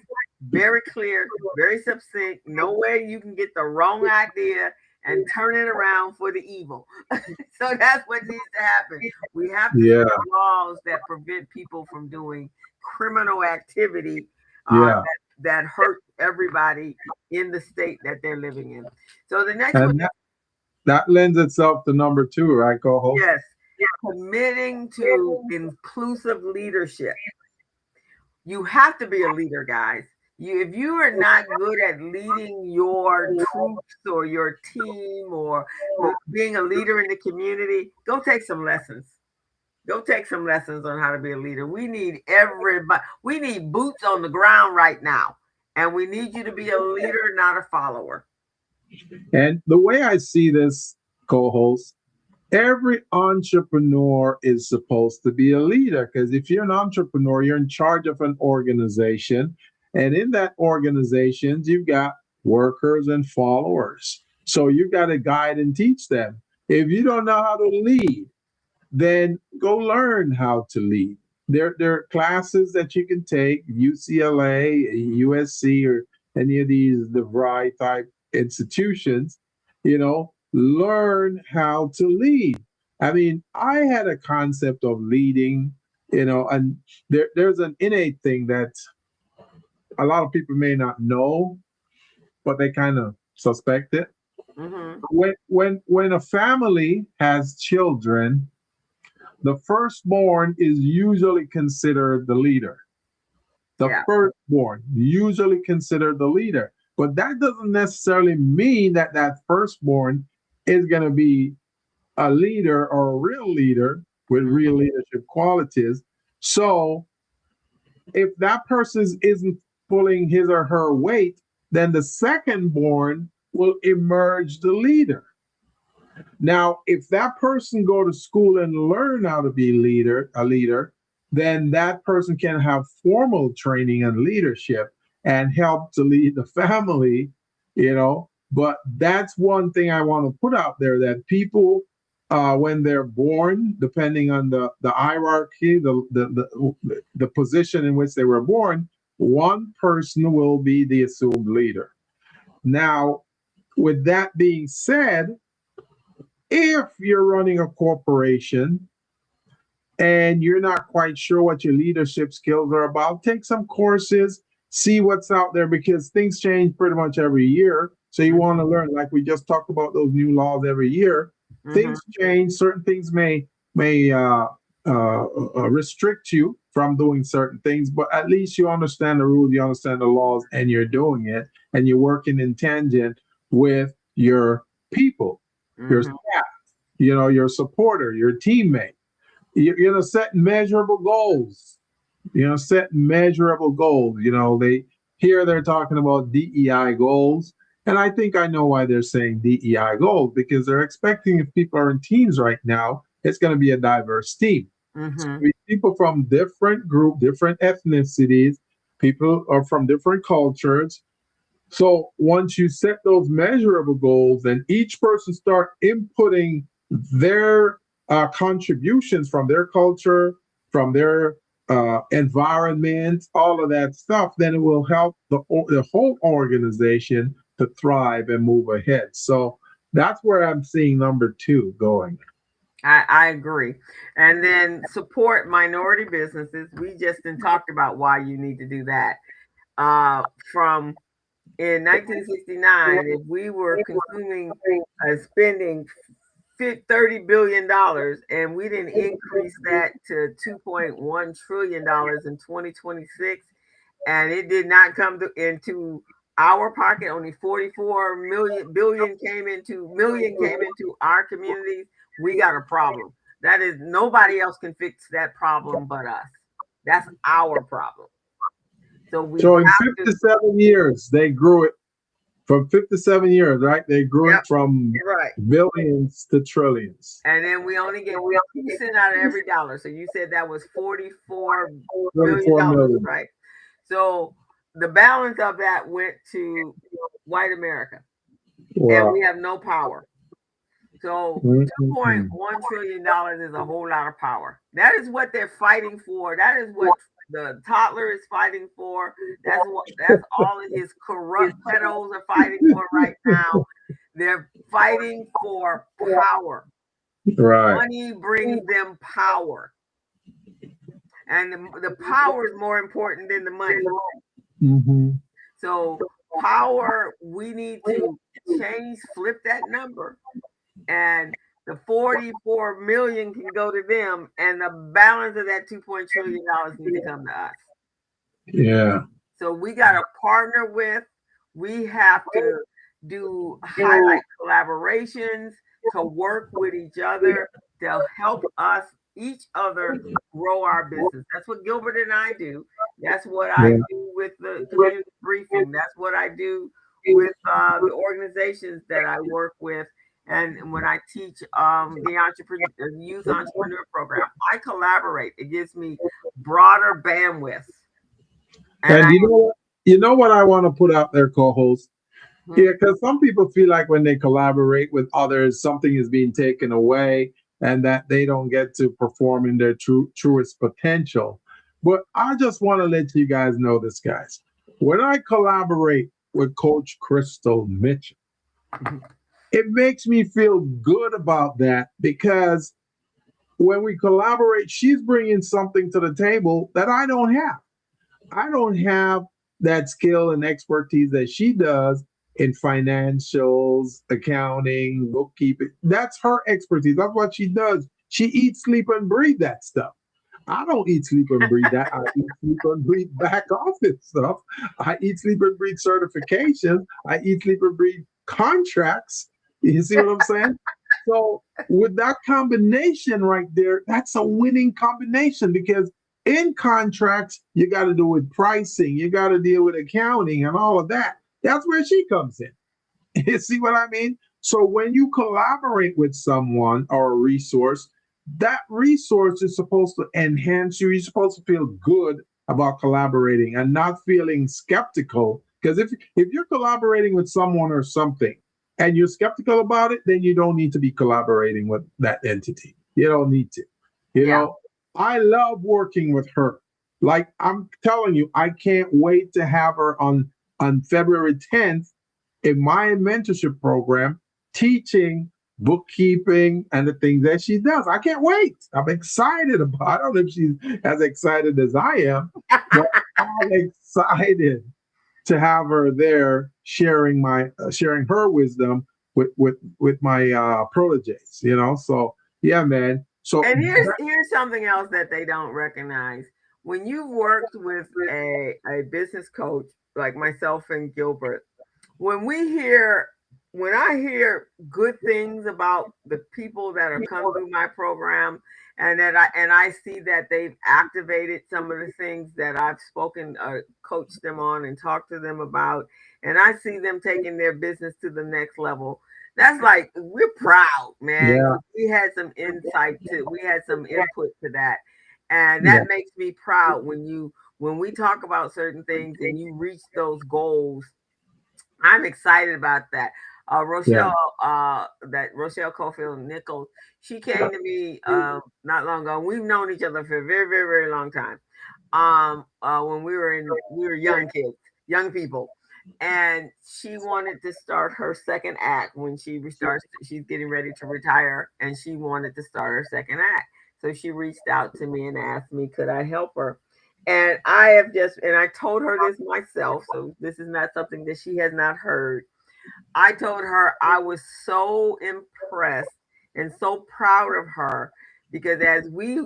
Very clear, very succinct. No way you can get the wrong idea and turn it around for the evil. So that's what needs to happen. We have to have laws that prevent people from doing criminal activity that hurt everybody in the state that they're living in. So the next one. That lends itself to number 2, right, co-host? Yes. Committing to inclusive leadership. You have to be a leader, guys. If you are not good at leading your troops or your team or being a leader in the community, go take some lessons. Go take some lessons on how to be a leader. We need everybody. We need boots on the ground right now. And we need you to be a leader, not a follower. And the way I see this, co-host, every entrepreneur is supposed to be a leader, because if you're an entrepreneur, you're in charge of an organization. And in that organization, you've got workers and followers. So you've got to guide and teach them. If you don't know how to lead, then go learn how to lead. There are classes that you can take, UCLA, USC, or any of these DeVry type institutions, learn how to lead. I mean, I had a concept of leading, and there's an innate thing that a lot of people may not know, but they kind of suspect it. Mm-hmm. When a family has children, the firstborn is usually considered the leader. The firstborn usually considered the leader. But that doesn't necessarily mean that firstborn is going to be a leader or a real leader with real leadership qualities. So if that person isn't pulling his or her weight, then the secondborn will emerge the leader. Now, if that person go to school and learn how to be a leader, then that person can have formal training and leadership and help to lead the family, But that's one thing I want to put out there, that people, when they're born, depending on the hierarchy, the position in which they were born, one person will be the assumed leader. Now, with that being said, if you're running a corporation and you're not quite sure what your leadership skills are about, take some courses, see what's out there, because things change pretty much every year. So you want to learn, like we just talked about those new laws every year. Mm-hmm. Things change. Certain things may restrict you from doing certain things, but at least you understand the rules, you understand the laws, and you're doing it, and you're working in tangent with your people, your Mm-hmm. staff, your supporter, your teammate. You're set measurable goals. Set measurable goals. They're talking about DEI goals. And I think I know why they're saying DEI goals, because they're expecting, if people are in teams right now, it's going to be a diverse team. Mm-hmm. People from different group, different ethnicities, people are from different cultures. So once you set those measurable goals, then each person start inputting their contributions from their culture, from their environment, all of that stuff, then it will help the whole organization to thrive and move ahead. So that's where I'm seeing number 2 going. I agree. And then support minority businesses. We just talked about why you need to do that. From in 1969, if we were consuming spending $30 billion and we didn't increase that to $2.1 trillion in 2026, and it did not come into our pocket, only 44 million came into our communities, we got a problem. That is, nobody else can fix that problem but us. That's our problem. So we So in have to. 57 years, they grew it from 57 years, right? They grew Yep, it from you're right. billions to trillions. And then we only get 2% out of every dollar. So you said that was $44 billion, 44 million. right? So the balance of that went to white America, and Wow. we have no power. So Mm-hmm. $2.1 trillion is a whole lot of power. That is what they're fighting for. That is what the toddler is fighting for. That's all of his corrupt pedos are fighting for right now. They're fighting for power. Right. Money brings them power. And the power is more important than the money. Mm-hmm. So power, we need to flip that number, and the 44 million can go to them, and the balance of that $2 trillion needs to come to us. Yeah. So we got to partner with, we have to highlight collaborations, to work with each other, to help us, each other, grow our business. That's what Gilbert and I do. That's what I do with the community briefing. That's what I do with the organizations that I work with. And when I teach the youth entrepreneur program, I collaborate. It gives me broader bandwidth. And you know what I want to put out there, co-host? Yeah, because some people feel like when they collaborate with others, something is being taken away and that they don't get to perform in their truest potential. But I just want to let you guys know this, guys. When I collaborate with Coach Crystal Mitchell, it makes me feel good about that, because when we collaborate, she's bringing something to the table that I don't have. I don't have that skill and expertise that she does in financials, accounting, bookkeeping. That's her expertise. That's what she does. She eats, sleep, and breathe that stuff. I don't eat, sleep, and breathe that. I eat, sleep, and breathe back office stuff. I eat, sleep, and breathe certifications. I eat, sleep, and breathe contracts. You see what I'm saying? So with that combination right there, that's a winning combination, because in contracts, you got to do with pricing, you got to deal with accounting and all of that. That's where she comes in. You see what I mean? So when you collaborate with someone or a resource, that resource is supposed to enhance you. You're supposed to feel good about collaborating and not feeling skeptical. Because if you're collaborating with someone or something and you're skeptical about it, then you don't need to be collaborating with that entity. You don't need to. You know, I love working with her. Like I'm telling you, I can't wait to have her on February 10th in my mentorship program, teaching bookkeeping and the things that she does. I can't wait. I'm excited about it. I don't know if she's as excited as I am, but I'm excited to have her there sharing her wisdom with my proteges, you know. So yeah, man. So And here's something else that they don't recognize. When you've worked with a business coach like myself and Gilbert, when I hear good things about the people that have come through my program, and I see that they've activated some of the things that I've spoken coached them on and talked to them about, and I see them taking their business to the next level. That's like, we're proud, man. yeah, We had some input to that, and yeah, that makes me proud when we talk about certain things and you reach those goals. I'm excited about that. yeah. Rochelle Cofield Nichols, she came to me not long ago. We've known each other for a very, very, very long time. When we were young kids, young people, and she wanted to start her second act when she restarts. She's getting ready to retire, and she wanted to start her second act. So she reached out to me and asked me, could I help her? And I told her this myself, so this is not something that she has not heard. I told her I was so impressed and so proud of her because as we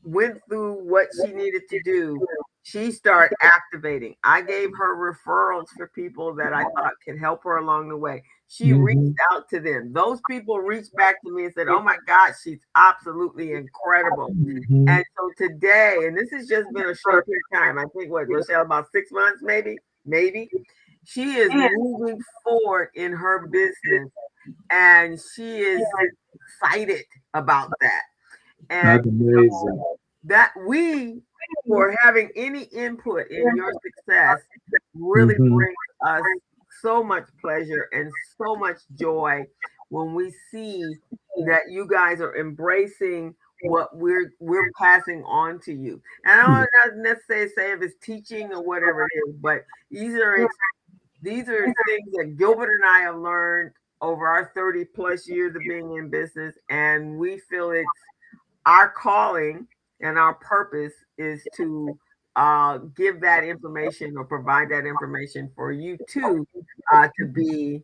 went through what she needed to do, she started activating. I gave her referrals for people that I thought could help her along the way. She reached Mhm, out to them. Those people reached back to me and said, "Oh my God, she's absolutely incredible." mhm. And so today, and this has just been a short period of time, I think what, Rochelle, about 6 months, maybe. She is moving forward in her business and she is excited about that. And That's amazing. that we, for having any input in your success, really Mhm. brings us so much pleasure and so much joy when we see that you guys are embracing what we're passing on to you. And I don't necessarily say if it's teaching or whatever it is, but these are things that Gilbert and I have learned over our 30 plus years of being in business, and we feel it's our calling and our purpose is to give that information or provide that information for you too to be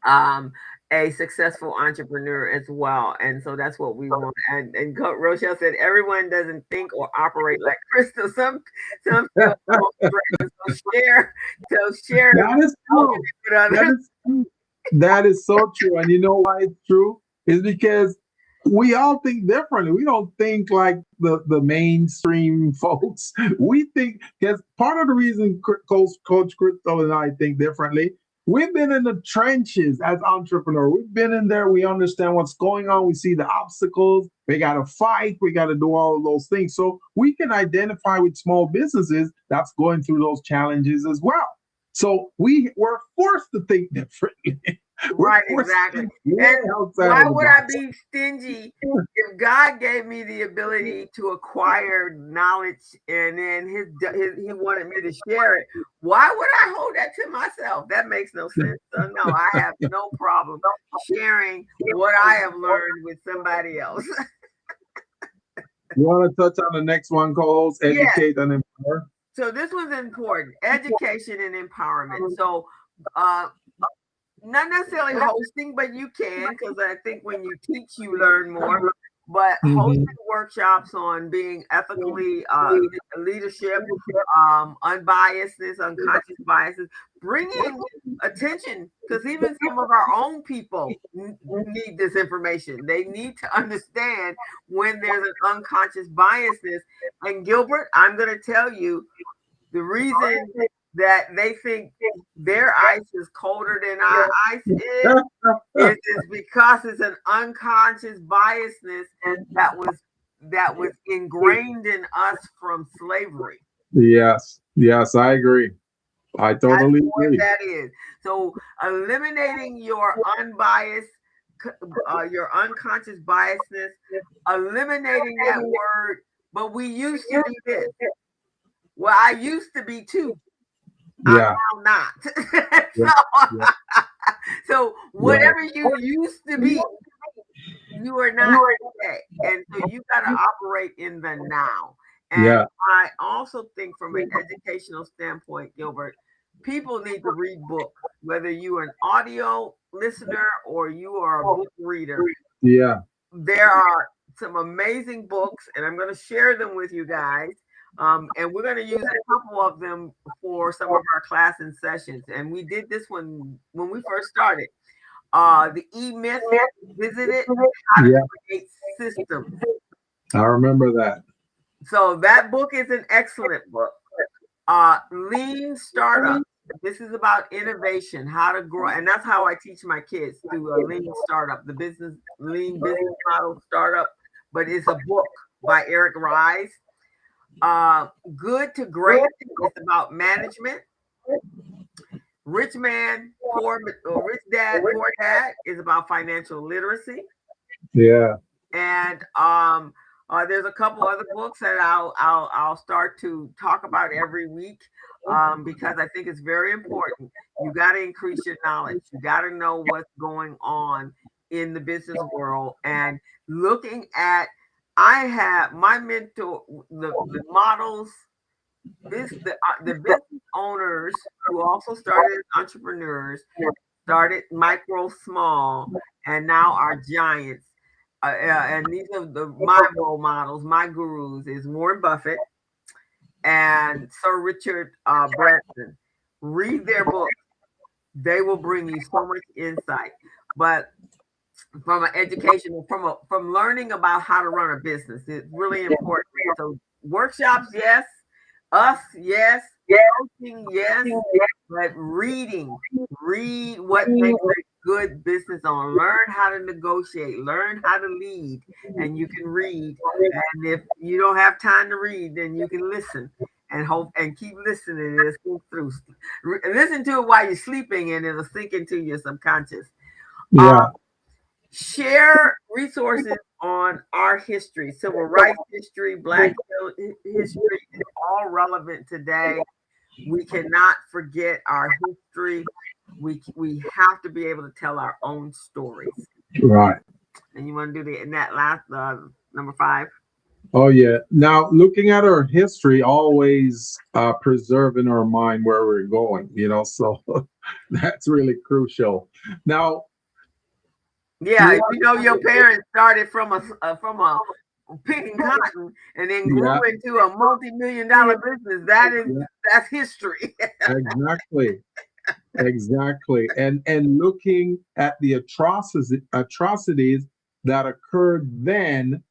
um, a successful entrepreneur as well. And so that's what we want. And Rochelle said everyone doesn't think or operate like Crystal. Some feel so share That is true. with That others. is true. That is so true. And you know why it's true? Is because we all think differently. We don't think like the mainstream folks. We think because part of the reason Coach Crystal and I think differently, we've been in the trenches as entrepreneurs. We've been in there. We understand what's going on. We see the obstacles. We got to fight. We got to do all of those things. So we can identify with small businesses that's going through those challenges as well. So we were forced to think differently. We're Right, forced to exactly. think way And outside why of the would I box. be stingy if God gave me the ability to acquire knowledge and then he wanted me to share it? Why would I hold that to myself? That makes no sense. So no, I have no problem sharing what I have learned with somebody else. You want to touch on the next one, co-host, Yes. educate and empower? So this one's important: education and empowerment. So uh, not necessarily hosting, but you can, because I think when you teach, you learn more. But hosting Mhm. workshops on being ethically leadership, unbiasedness, unconscious biases, bringing attention, because even some of our own people need this information. They need to understand when there's an unconscious biasness. And Gilbert, I'm going to tell you the reason that they think their ice is colder than our ice is because it's an unconscious biasness that was ingrained in us from slavery. Yes, yes, I agree. I That's totally what agree. that is. So eliminating your unbiased, your unconscious biasness, eliminating that word. But we used to do this. Well, I used to be too. I'm Yeah, now not. yeah, yeah, So right. whatever you used to be, you are not today. And so you got to operate in the now. And Yeah, I also think from an educational standpoint, Gilbert, people need to read books, whether you are an audio listener or you are a book reader. yeah, There are some amazing books, and I'm going to share them with you guys. And we're going to use a couple of them for some of our class and sessions. And we did this one when we first started. The E-Myth, visited how to Yeah, create systems. I remember that. So that book is an excellent book. Lean Startup. This is about innovation, how to grow, and that's how I teach my kids through a lean startup, the lean business model startup. But it's a book by Eric Ries. Good to Great is about management. Rich Man, or Rich Dad, Poor Dad is about financial literacy. Yeah. And there's a couple other books that I'll start to talk about every week, because I think it's very important. You got to increase your knowledge. You got to know what's going on in the business world, and looking at. I have my mentor, the models, the business owners who also started as entrepreneurs, started micro, small, and now are giants. And these are my role models, my gurus is Warren Buffett and Sir Richard Branson. Read their books; they will bring you so much insight. But from an educational, from learning about how to run a business, it's really important. So workshops, yes. Us, yes. Coaching, yes. But read what makes a good business owner. Learn how to negotiate. Learn how to lead, and you can read. And if you don't have time to read, then you can listen and hope and keep listening and think through. Listen to it while you're sleeping, and it'll sink into your subconscious. Yeah. Share resources on our history, civil rights history, Black history is all relevant today. We cannot forget our history. We have to be able to tell our own stories. Right. And you want to do in that last number 5? Oh yeah. Now looking at our history, always preserving our mind where we're going, so that's really crucial. Now, yeah, your parents started from a picking cotton and then grew into a multi-million-dollar business. That's history. Exactly. And looking at the atrocities that occurred then,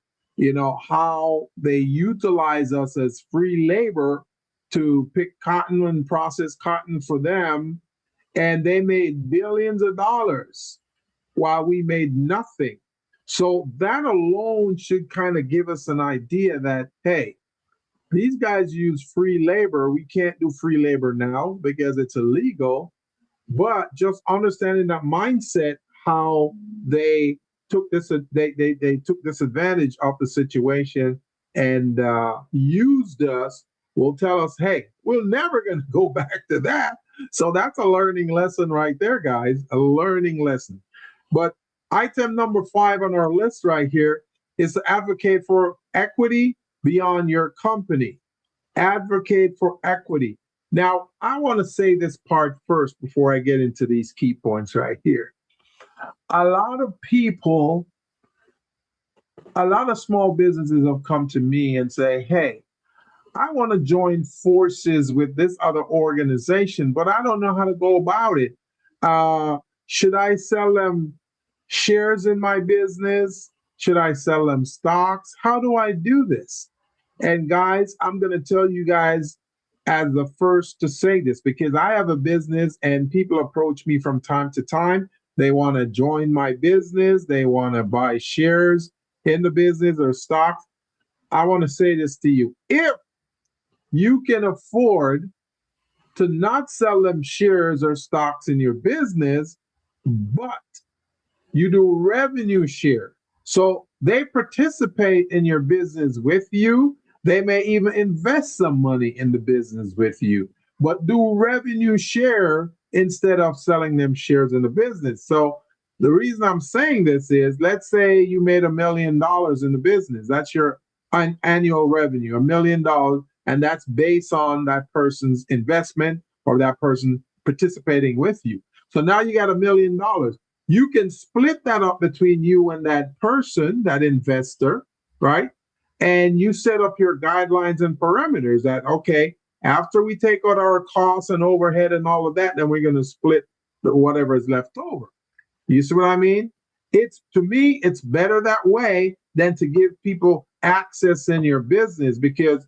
how they utilize us as free labor to pick cotton and process cotton for them, and they made billions of dollars while we made nothing. So that alone should kind of give us an idea that, hey, these guys use free labor. We can't do free labor now because it's illegal. But just understanding that mindset, how they took they took this advantage of the situation and used us, will tell us, hey, we're never going to go back to that. So that's a learning lesson right there, guys, a learning lesson. But item number 5 on our list right here is to advocate for equity beyond your company. Advocate for equity. Now, I want to say this part first before I get into these key points right here. A lot of small businesses have come to me and say, hey, I want to join forces with this other organization, but I don't know how to go about it. Should I sell them shares in my business? Should I sell them stocks? How do I do this? And guys, I'm going to tell you guys as the first to say this, because I have a business and people approach me from time to time. They want to join my business. They want to buy shares in the business or stocks. I want to say this to you. If you can afford to not sell them shares or stocks in your business, but you do revenue share. So they participate in your business with you. They may even invest some money in the business with you, but do revenue share instead of selling them shares in the business. So the reason I'm saying this is, let's say you made $1 million in the business. That's your annual revenue, $1 million. And that's based on that person's investment or that person participating with you. So now you got $1 million. You can split that up between you and that person, that investor, right? And you set up your guidelines and parameters that, okay, after we take out our costs and overhead and all of that, then we're going to split whatever is left over. You see what I mean? It's, to me, it's better that way than to give people access in your business, because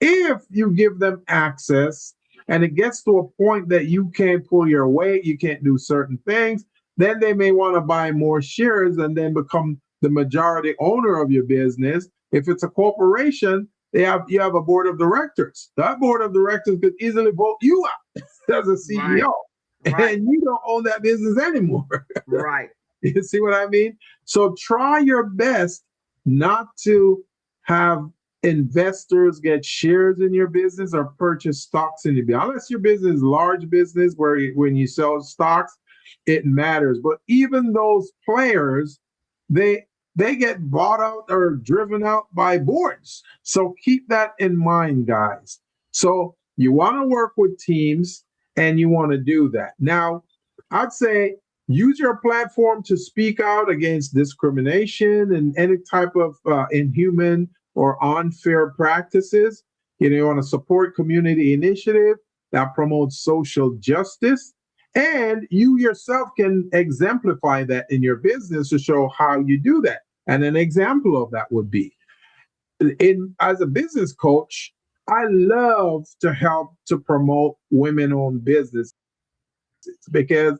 if you give them access and it gets to a point that you can't pull your weight, you can't do certain things, then they may want to buy more shares and then become the majority owner of your business. If it's a corporation, you have a board of directors. That board of directors could easily vote you out as a CEO, Right. and you don't own that business anymore. Right. You see what I mean? So try your best not to have investors get shares in your business or purchase stocks in your business. Unless your business is large business where when you sell stocks, it matters. But even those players, they they get bought out or driven out by boards. So keep that in mind, guys. So you want to work with teams and you want to do that. Now, I'd say use your platform to speak out against discrimination and any type of inhuman or unfair practices. You want to support community initiative that promotes social justice. And you yourself can exemplify that in your business to show how you do that. And an example of that would be as a business coach, I love to help to promote women-owned businesses because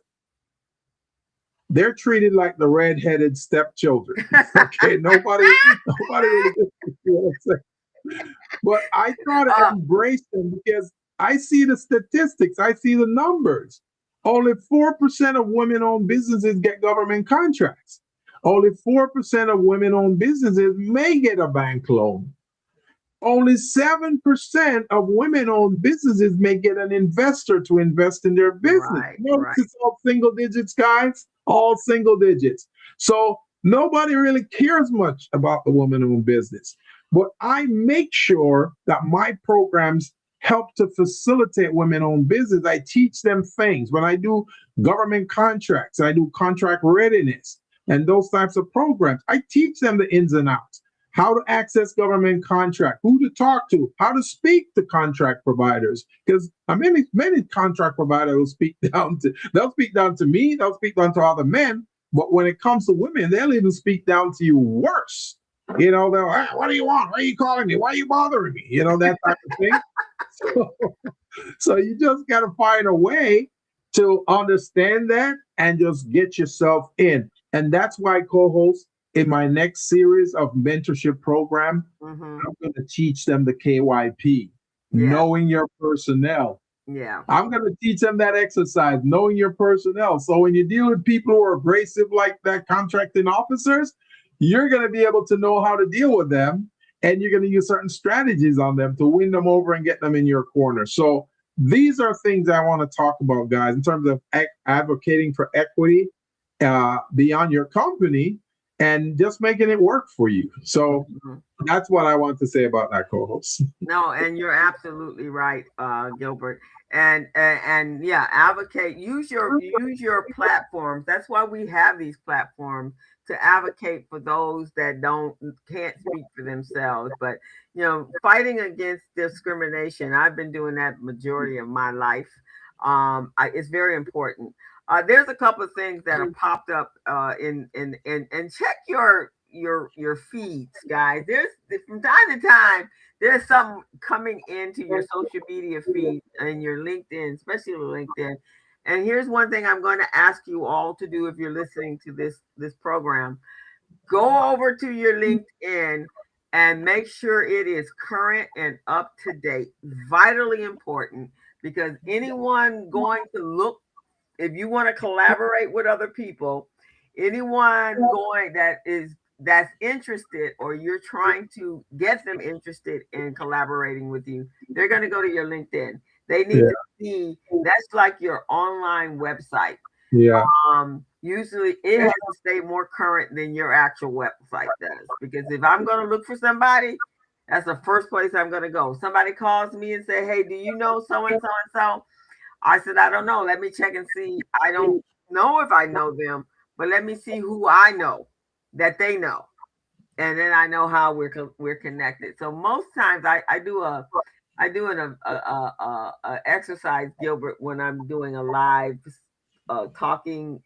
they're treated like the red-headed stepchildren. Okay, nobody really gets to see what I'm saying. But I try to embrace them because I see the statistics, I see the numbers. Only 4% of women-owned businesses get government contracts. Only 4% of women-owned businesses may get a bank loan. Only 7% of women-owned businesses may get an investor to invest in their business. It's all single digits, guys, all single digits. So nobody really cares much about the woman-owned business. But I make sure that my programs help to facilitate women-owned business. I teach them things. When I do government contracts, I do contract readiness and those types of programs. I teach them the ins and outs. How to access government contract, who to talk to, how to speak to contract providers. Because many contract providers will speak down to me, they'll speak down to other men. But when it comes to women, they'll even speak down to you worse. They'll, hey, what do you want? Why are you calling me? Why are you bothering me? That type of thing. So you just got to find a way to understand that and just get yourself in. And that's why co-host in my next series of mentorship program, I'm going to teach them the KYP, knowing your personnel. Yeah. I'm going to teach them that exercise, knowing your personnel. So when you deal with people who are abrasive like that contracting officers, you're going to be able to know how to deal with them. And you're going to use certain strategies on them to win them over and get them in your corner. So these are things I want to talk about, guys, in terms of advocating for equity beyond your company and just making it work for you. So that's what I want to say about that, co-host. No, and you're absolutely right, Gilbert. And yeah, advocate. Use your platforms. That's why we have these platforms, to advocate for those that can't speak for themselves. But fighting against discrimination, I've been doing that majority of my life. It's very important. There's a couple of things that have popped up and check your feeds, guys. There's from time to time there's some coming into your social media feed and your LinkedIn, especially LinkedIn. And here's one thing I'm going to ask you all to do if you're listening to this program. Go over to your LinkedIn and make sure it is current and up to date. Vitally important, because anyone going to look, if you want to collaborate with other people, anyone that's interested, or you're trying to get them interested in collaborating with you, they're going to go to your LinkedIn. They need to see, that's like your online website. Yeah. Usually it has to stay more current than your actual website does, because if I'm going to look for somebody, that's the first place I'm going to go. Somebody calls me and say, hey, do you know so-and-so and so? I said, I don't know. Let me check and see. I don't know if I know them, but let me see who I know that they know. and then I know how we're connected. So most times I do a exercise, Gilbert, when I'm doing a live talking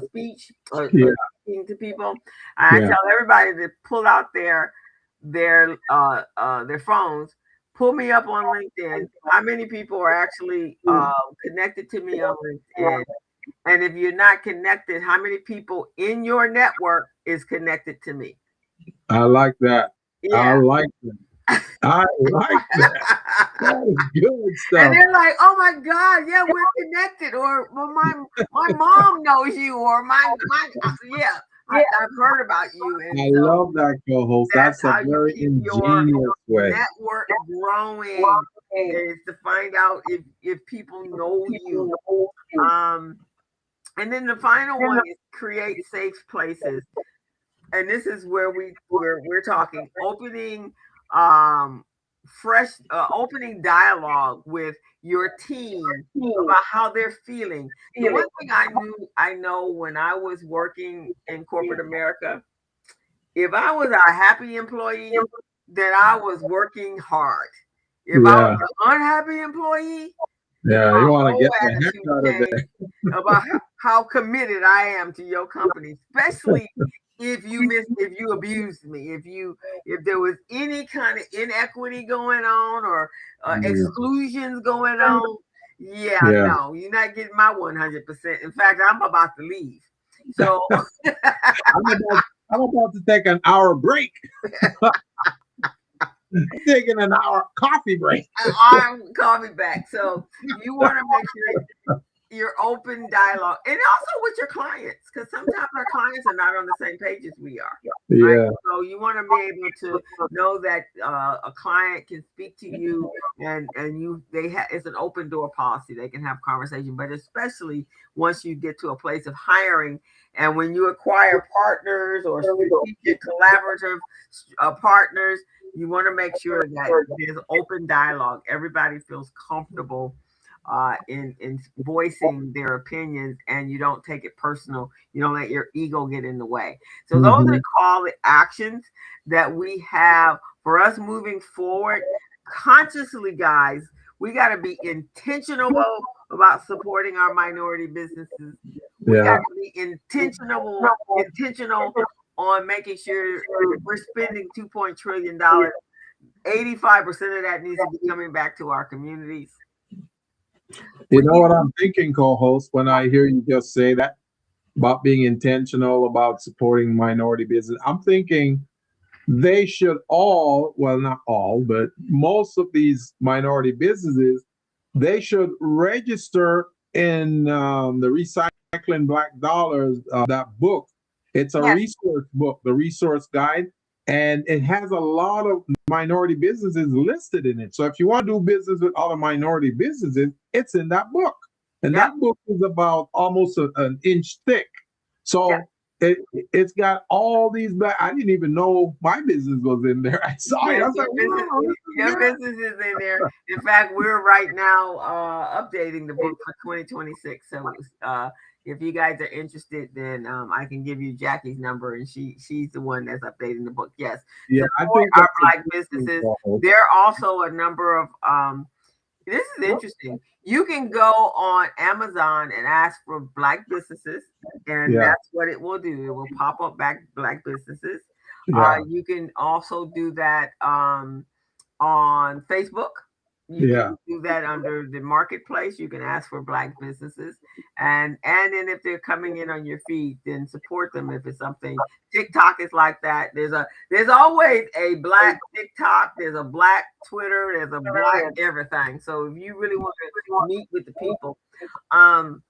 speech or Yeah, speaking to people. I yeah. tell everybody to pull out their phones, pull me up on LinkedIn. How many people are actually connected to me on LinkedIn? And if you're not connected, how many people in your network is connected to me? I like that. I Yeah. like that. I like that. That is good And stuff. they're like, "Oh my God, yeah, we're connected," or "Well, my mom knows you," or my yeah, I've heard about you, and I so love that co-host. that's That's a how you very keep your ingenious way. network growing, is to find out if people know you. Um, and then the final one is create safe places, and this is where we're talking opening um fresh opening dialogue with your team about how they're feeling. The one thing I know when I was working in corporate America, if I was a happy employee, then I was working hard. If I was Yeah, an unhappy employee, then yeah. my You want to whole get the heck attitude out of changed there. about how committed I am to your company, especially if you abused me, if there was any kind of inequity going on or Yeah, exclusions going on. Yeah, yeah. no, you're not getting my 100%. In fact, I'm about to leave. So I'm about, I'm about to take an hour break. Taking an hour coffee break. call me back. So you want to make sure your open dialogue, and also with your clients, because sometimes our clients are not on the same page as we are, right? Yeah. So you want to be able to know that a client can speak to you, and it's an open door policy. They can have conversation, but especially once you get to a place of hiring, and when you acquire partners or strategic collaborative partners, you want to make sure that there's open dialogue. Everybody feels comfortable in voicing their opinions, and you don't take it personal. You don't let your ego get in the way. So those are Hmm. call to actions that we have for us moving forward consciously, guys. We got to be intentional about supporting our minority businesses. We got Yeah. to be intentional on making sure if we're spending $2 trillion, 85% of that needs to be coming back to our communities. You We know need what I'm thinking, co-host, when I hear you just say that about being intentional about supporting minority business? I'm thinking they should all, well, not all, but most of these minority businesses, they should register in the Recycling Black Dollars, that book. It's a yes, resource book, the resource guide, and it has a lot of minority businesses listed in it. So if you want to do business with other minority businesses, it's in that book. And yep, that book is about almost an inch thick. yep. So it's got all these black. I didn't even know my business was in there. I saw it. Yes, I was like, wow, this is your good. business is in there. In fact, we're right now updating the book for 2026. So if you guys are interested, then I can give you Jackie's number, and she's the one that's updating the book. Yes, Yeah, I support think our that's a Black good thing, businesses. Paul. There are also a number of this is interesting. You can go on Amazon and ask for Black businesses, and Yeah, that's what it will do. It will pop up back Black businesses. yeah, You can also do that on Facebook. You can yeah, do that under the marketplace. You can ask for Black businesses, and then if they're coming in on your feed, then support them if it's something. TikTok is like that. There's always a Black TikTok. There's a Black Twitter. There's a Black everything. So if you really want to meet with the people, um,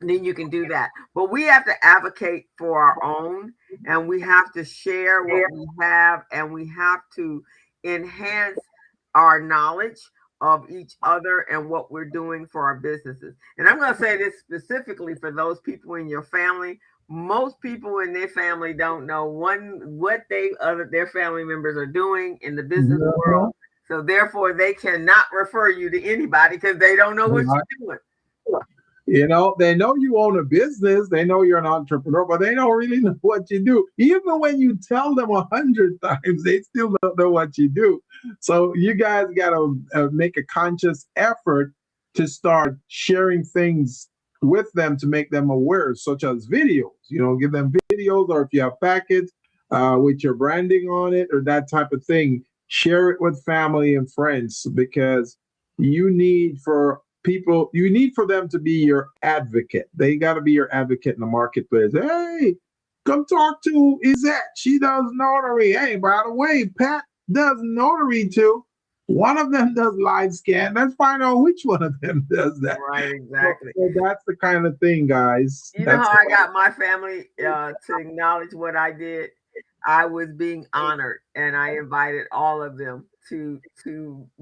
then you can do that. But we have to advocate for our own, and we have to share what we have, and we have to enhance our knowledge of each other and what we're doing for our businesses. And I'm going to say this specifically for those people in your family. Most people in their family don't know what their family members are doing in the business yeah. world. So therefore they cannot refer you to anybody because they don't know what Yeah, you're doing. You know, they know you own a business, they know you're an entrepreneur, but they don't really know what you do. Even when you tell them 100 times, they still don't know what you do. So you guys got to make a conscious effort to start sharing things with them to make them aware, such as videos. You know, give them videos, or if you have packets with your branding on it or that type of thing, share it with family and friends, because you need for them to be your advocate. They got to be your advocate in the marketplace. Hey, come talk to Izette. She does notary. Hey, by the way, Pat does notary too. One of them does live scan. Let's find out which one of them does that. Right, exactly. So that's the kind of thing, guys. You know how I got my family to acknowledge what I did? I was being honored, and I invited all of them to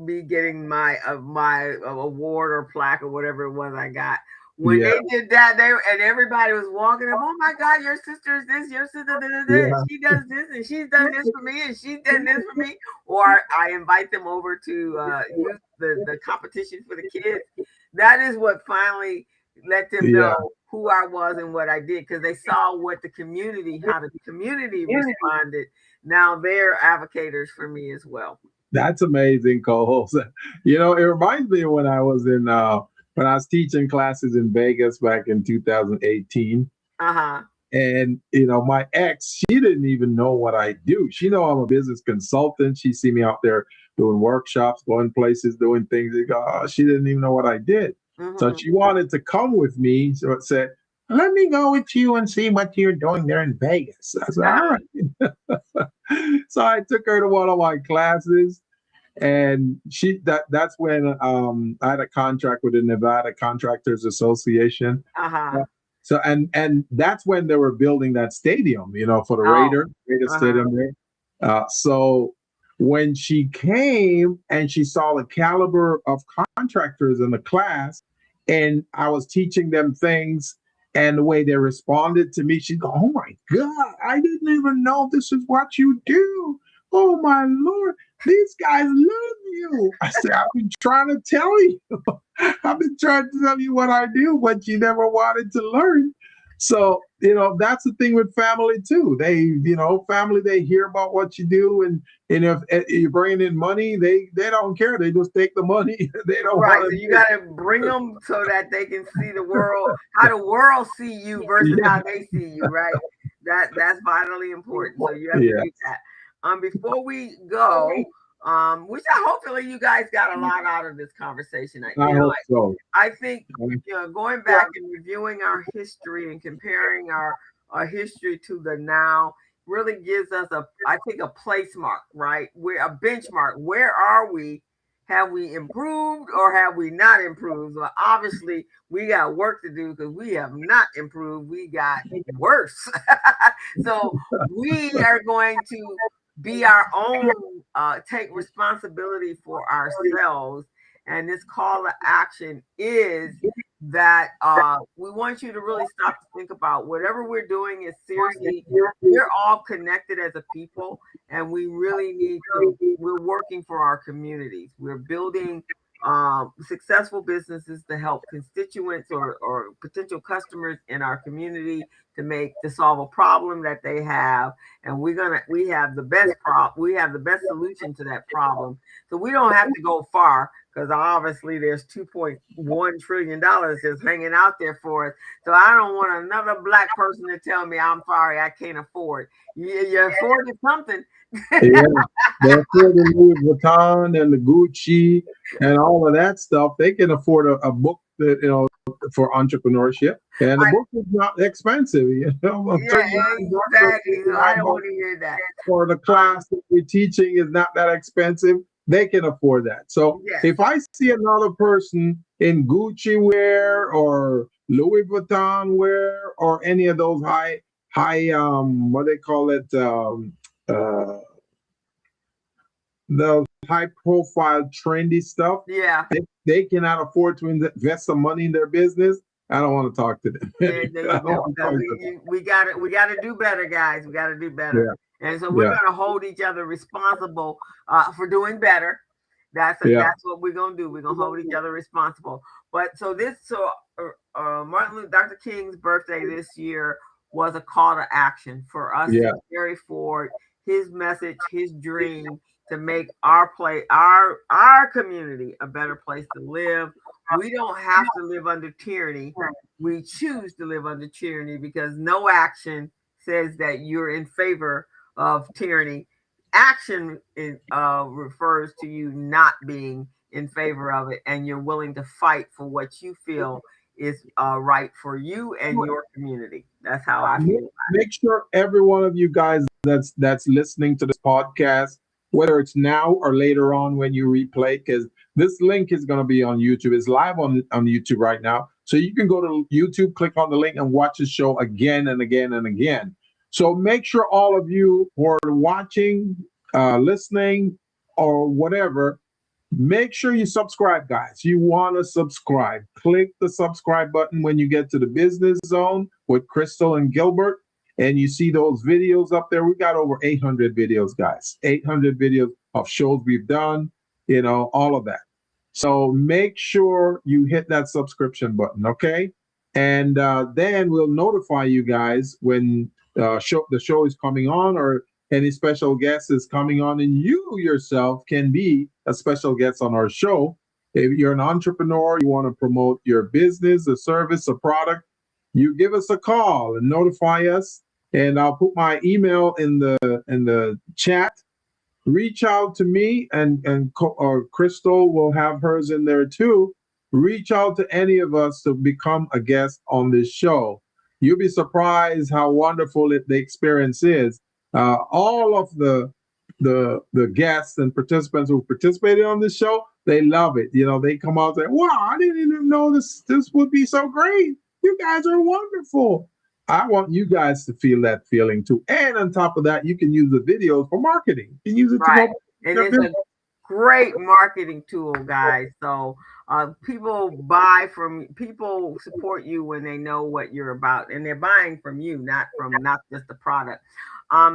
be getting my award or plaque or whatever it was I got. When they did that, and everybody was walking up. Oh my God, your sister is this, your sister does this, she does this, and she's done this for me, and she's done this for me. Or I invite them over to use the competition for the kids. That is what finally let them know who I was and what I did, because they saw how the community responded. Now they're advocates for me as well. That's amazing, co-host. You know, it reminds me of when I was teaching classes in Vegas back in 2018. And you know, my ex, she didn't even know what I do. She know I'm a business consultant. She see me out there doing workshops, going places, doing things. She didn't even know what I did. So she wanted to come with me. So it said, let me go with you and see what you're doing there in Vegas. I said, all right. So I took her to one of my classes, and that's when I had a contract with the Nevada Contractors Association. So and that's when they were building that stadium, you know, for the Raiders stadium there. So when she came and she saw the caliber of contractors in the class, and I was teaching them things, and the way they responded to me, she go, "Oh my God, I didn't even know this is what you do. Oh my Lord, these guys love you." I said, "I've been trying to tell you. I've been trying to tell you what I do, but you never wanted to learn." So, you know, that's the thing with family too. Family, they hear about what you do, and if you're bringing in money, they don't care. They just take the money. They don't So you got to bring them so that they can see the world, how the world see you versus how they see you, right? That's vitally important. So you have to do that. Before we go, which hopefully you guys got a lot out of this conversation. I think going back and reviewing our history and comparing our history to the now really gives us a place mark, right? We're a benchmark. Where are we? Have we improved or have we not improved? Well, obviously we got work to do, because we have not improved. We got worse. So we are going to be our own, take responsibility for ourselves. And this call to action is that we want you to really stop to think about whatever we're doing is seriously, we're all connected as a people, and we really we're working for our communities. We're building successful businesses to help constituents or potential customers in our community to solve a problem that they have, and we have the best solution to that problem. So we don't have to go far, because obviously there's $2.1 trillion just hanging out there for us. So I don't want another Black person to tell me, I'm sorry, I can't afford. You afforded something. Yeah, they afford the Louis Vuitton and the Gucci and all of that stuff. They can afford a book that, for entrepreneurship, and the book is not expensive. Exactly. I don't want to hear that. For the class that we're teaching is not that expensive. They can afford that. So if I see another person in Gucci wear or Louis Vuitton wear or any of those high what they call it, the high profile trendy stuff, they cannot afford to invest some money in their business, I don't want to talk to them. We got to do better, guys. We got to do better. And so we're going to hold each other responsible for doing better. That's what we're going to do. We're going to hold each other responsible. But my Dr. King's birthday this year was a call to action for us to carry forward his message, his dream to make our community a better place to live. We don't have to live under tyranny. We choose to live under tyranny because no action says that you're in favor of tyranny. Action refers to you not being in favor of it, and you're willing to fight for what you feel is right for you and your community. That's how I feel. Make sure every one of you guys that's listening to this podcast, whether it's now or later on when you replay, because this link is going to be on YouTube. It's live on YouTube right now. So you can go to YouTube, click on the link, and watch the show again and again and again. So make sure all of you who are watching, listening, or whatever, make sure you subscribe, guys. You want to subscribe. Click the subscribe button when you get to the Business Zone with Crystal and Gilbert, and you see those videos up there. We got over 800 videos, guys. 800 videos of shows we've done, all of that. So make sure you hit that subscription button, okay? And then we'll notify you guys when the show is coming on or any special guest is coming on, and you yourself can be a special guest on our show. If you're an entrepreneur, you want to promote your business, a service, a product, you give us a call and notify us. And I'll put my email in the chat. Reach out to me, or Crystal will have hers in there too. Reach out to any of us to become a guest on this show. You'll be surprised how wonderful the experience is. All of the guests and participants who participated on this show, they love it. They come out and say, "Wow, I didn't even know this would be so great. You guys are wonderful." I want you guys to feel that feeling too. And on top of that, you can use the videos for marketing. You can use it right. to and it's a great marketing tool, guys. So people support you when they know what you're about, and they're buying from you, not just the product.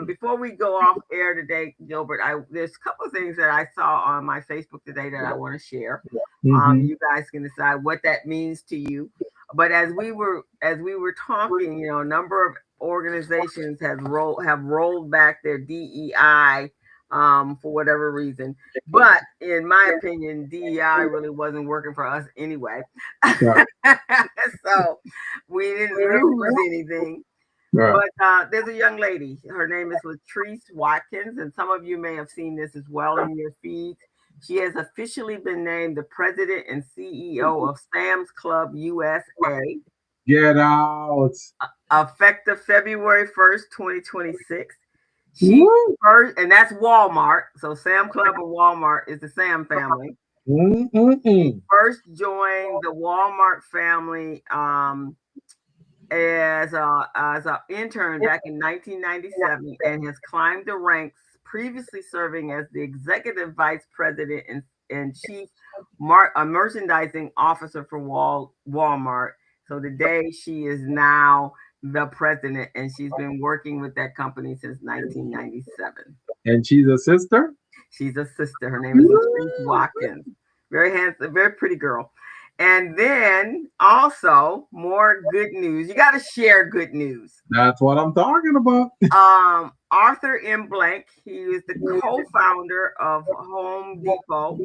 Before we go off air today, Gilbert, there's a couple of things that I saw on my Facebook today that I want to share. You guys can decide what that means to you. But as we were talking, a number of organizations have rolled back their DEI for whatever reason. But in my opinion, DEI really wasn't working for us anyway. Yeah. So we didn't lose anything. Yeah. But there's a young lady. Her name is Latrice Watkins, and some of you may have seen this as well in your feeds. She has officially been named the president and CEO of Sam's Club USA. Get out. Effective February 1st, 2026. And that's Walmart. So Sam Club and Walmart is the Sam family. She first joined the Walmart family as an intern back in 1997 and has climbed the ranks, previously serving as the executive vice president and chief merchandising officer for Walmart. So today she is now the president, and she's been working with that company since 1997. And she's a sister? She's a sister. Her name is Latrice Watkins. Very handsome, very pretty girl. And then also more good news. You got to share good news. That's what I'm talking about. Arthur M. Blank, he is the co-founder of Home Depot.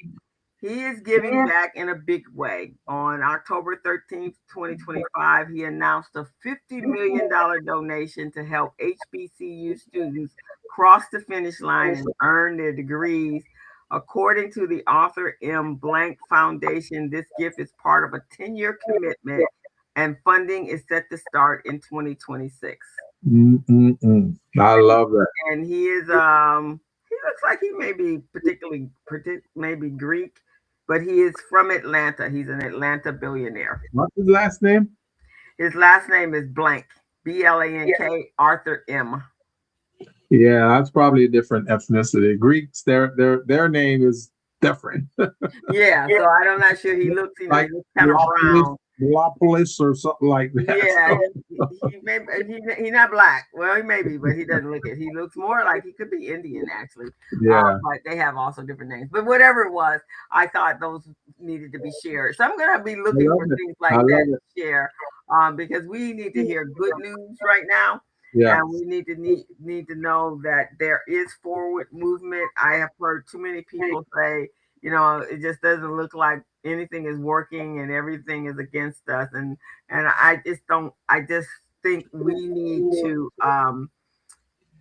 He is giving back in a big way. On October 13th, 2025, he announced a $50 million donation to help HBCU students cross the finish line and earn their degrees. According to the Arthur M. Blank Foundation, this gift is part of a 10-year commitment, and funding is set to start in 2026. I love that. And he is he looks like he may be maybe Greek, but he is from Atlanta. He's an Atlanta billionaire. What's his last name? His last name is Blank, Blank, Arthur M. Yeah, that's probably a different ethnicity. Greeks, their name is different. Yeah, so I'm not sure. He looks like kind of brown. Metropolis or something like that. Yeah, he's not black. Well, he may be, but he doesn't look it. He looks more like he could be Indian, actually. Yeah. But they have also different names. But whatever it was, I thought those needed to be shared. So I'm going to be looking for things like that to share. because we need to hear good news right now. Yeah. And we need to know that there is forward movement. I have heard too many people say, it just doesn't look like anything is working and everything is against us. And I just don't. I just think we need to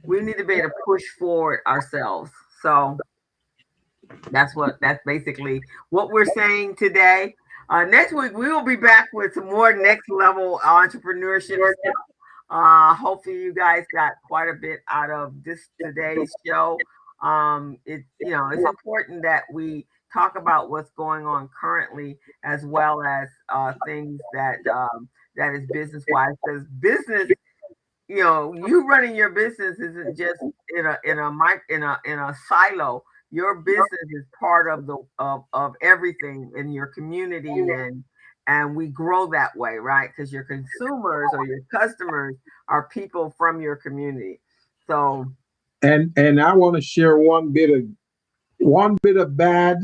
be able to push forward ourselves. So that's basically what we're saying today. Next week we will be back with some more next level entrepreneurship stuff. Hopefully you guys got quite a bit out of this today's show. It's important that we talk about what's going on currently as well as things that is business wise, because business, you running your business isn't just in a silo. Your business is part of of everything in your community, and we grow that way, right? Because your consumers or your customers are people from your community. So, and I want to share one bit of bad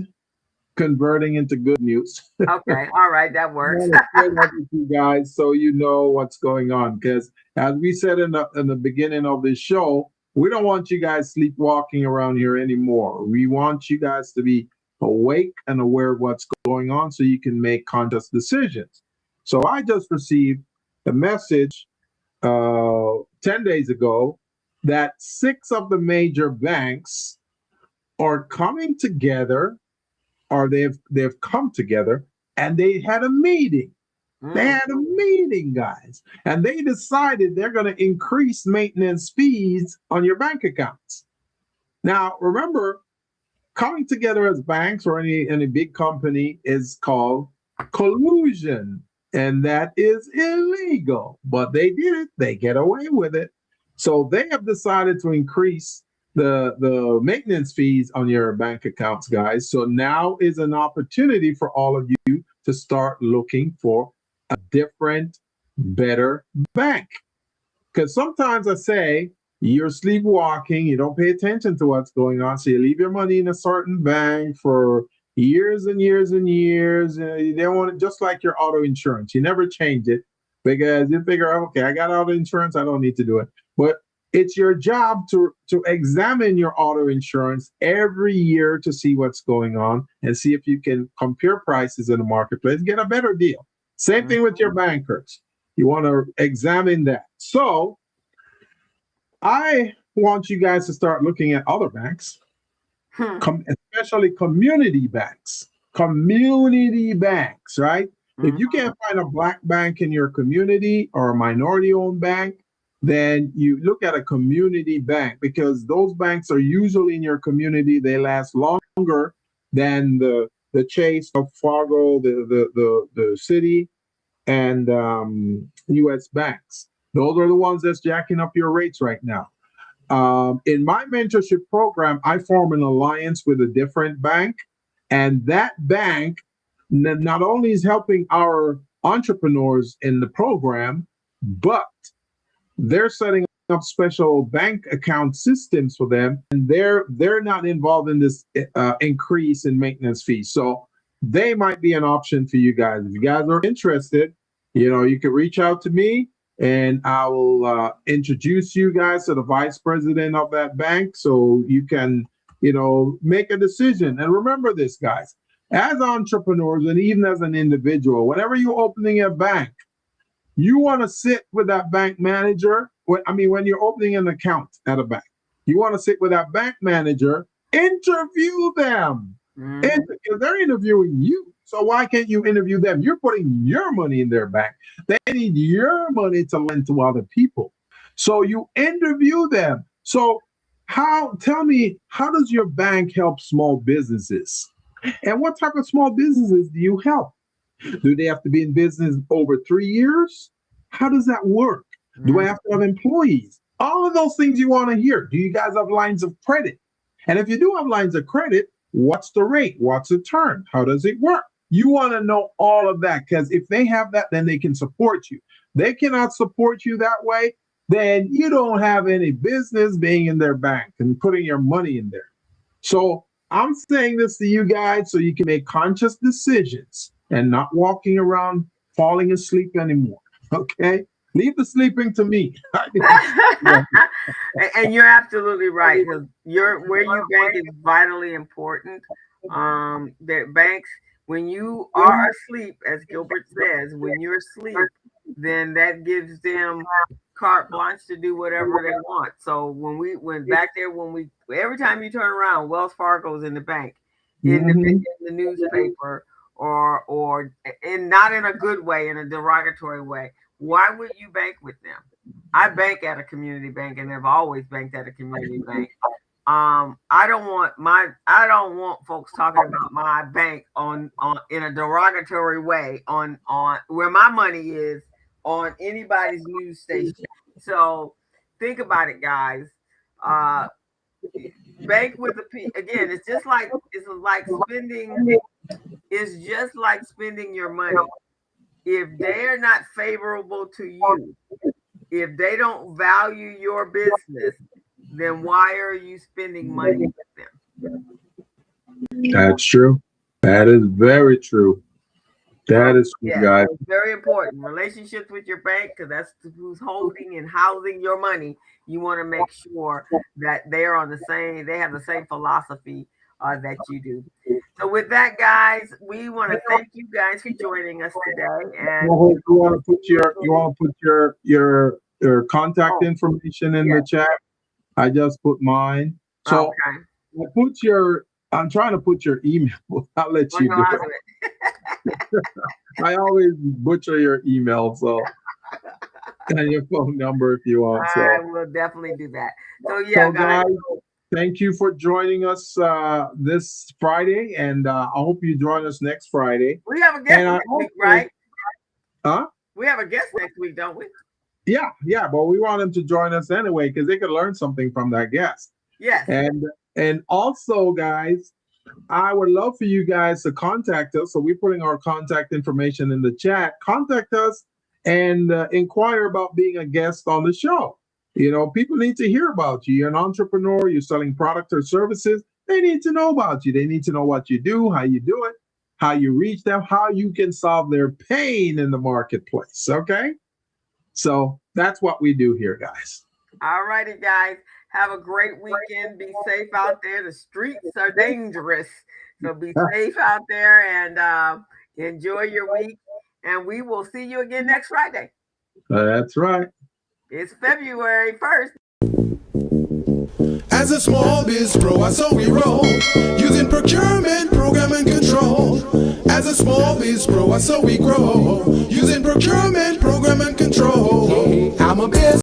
converting into good news. okay, all right, that I works. want to share that with you guys so you know what's going on. Because as we said in the beginning of this show, we don't want you guys sleepwalking around here anymore. We want you guys to be awake and aware of what's going on so you can make conscious decisions. So I just received a message 10 days ago that 6 of the major banks are coming together, or they've come together, and they had a meeting. They Mm, had a meeting, guys, and they decided they're going to increase maintenance fees on your bank accounts. Now, remember, coming together as banks or any big company is called collusion, and that is illegal. But they did it; they get away with it. So they have decided to increase the maintenance fees on your bank accounts, guys. So now is an opportunity for all of you to start looking for a different, better bank. Because sometimes I say you're sleepwalking, you don't pay attention to what's going on. So you leave your money in a certain bank for years and years and years. You don't want it, just like your auto insurance. You never change it because you figure, okay, I got auto insurance, I don't need to do it. But it's your job to examine your auto insurance every year to see what's going on and see if you can compare prices in the marketplace, get a better deal. Same thing with your bankers. You want to examine that. So I want you guys to start looking at other banks, hmm, especially community banks. Community banks, right? If mhm, you can't find a black bank in your community or a minority owned bank, then you look at a community bank, because those banks are usually in your community. They last longer than the Chase of Fargo, the city, and U.S. banks. Those are the ones that's jacking up your rates right now. In my mentorship program, I form an alliance with a different bank, and that bank not only is helping our entrepreneurs in the program, but they're setting up special bank account systems for them, and they're not involved in this increase in maintenance fees. So they might be an option for you guys. If you guys are interested, you can reach out to me, and I will introduce you guys to the vice president of that bank, so you can make a decision. And remember this, guys, as entrepreneurs and even as an individual, whenever you're opening a bank, you want to sit with that bank manager. When you're opening an account at a bank, you want to sit with that bank manager, interview them, and mhm. because they're interviewing you. So why can't you interview them? You're putting your money in their bank. They need your money to lend to other people. So you interview them. So tell me, how does your bank help small businesses? And what type of small businesses do you help? Do they have to be in business over 3 years? How does that work? Do I Mm, have to have employees? All of those things you want to hear. Do you guys have lines of credit? And if you do have lines of credit, what's the rate? What's the term? How does it work? You want to know all of that, because if they have that, then they can support you. They cannot support you that way, then you don't have any business being in their bank and putting your money in there. So I'm saying this to you guys so you can make conscious decisions and not walking around falling asleep anymore. Okay, leave the sleeping to me. And you're absolutely right. 'Cause where you bank is vitally important. That banks, when you are asleep, as Gilbert says, when you're asleep, then that gives them carte blanche to do whatever they want. So when we went back there, every time you turn around, Wells Fargo's in the bank, in the newspaper, or and not in a good way, in a derogatory way. Why would you bank with them? I bank at a community bank and have always banked at a community bank. I don't want folks talking about my bank on in a derogatory way on where my money is on anybody's news station. So think about it, guys. Uh, Bank with again. It's just like spending your money. If they're not favorable to you, if they don't value your business, then why are you spending money with them? That's true. That is very true. That is true, guys. It's very important. Relationships with your bank, because that's who's holding and housing your money. You want to make sure that they're on they have the same philosophy that you do. So with that, guys, we want to thank you guys for joining us today. And you want to put your contact information in the chat. I just put mine. So I'm trying to put your email. I'll let you do it. I always butcher your email, so and your phone number if you want. So I will definitely do that. So guys, thank you for joining us this Friday, and I hope you join us next Friday. We have a guest next week, right? Huh? We have a guest next week, don't we? Yeah, but we want them to join us anyway because they could learn something from that guest. Yes. And also, guys, I would love for you guys to contact us. So we're putting our contact information in the chat. Contact us and inquire about being a guest on the show. You know, people need to hear about you. You're an entrepreneur. You're selling products or services. They need to know about you. They need to know what you do, how you do it, how you reach them, how you can solve their pain in the marketplace. Okay? So that's what we do here, guys. All righty, guys. Have a great weekend. Be safe out there. The streets are dangerous. So be safe out there and enjoy your week. And we will see you again next Friday. That's right. It's February 1st. As a small biz pro, I saw we roll, using procurement, program, and control. As a small biz pro, I saw we grow, using procurement, program,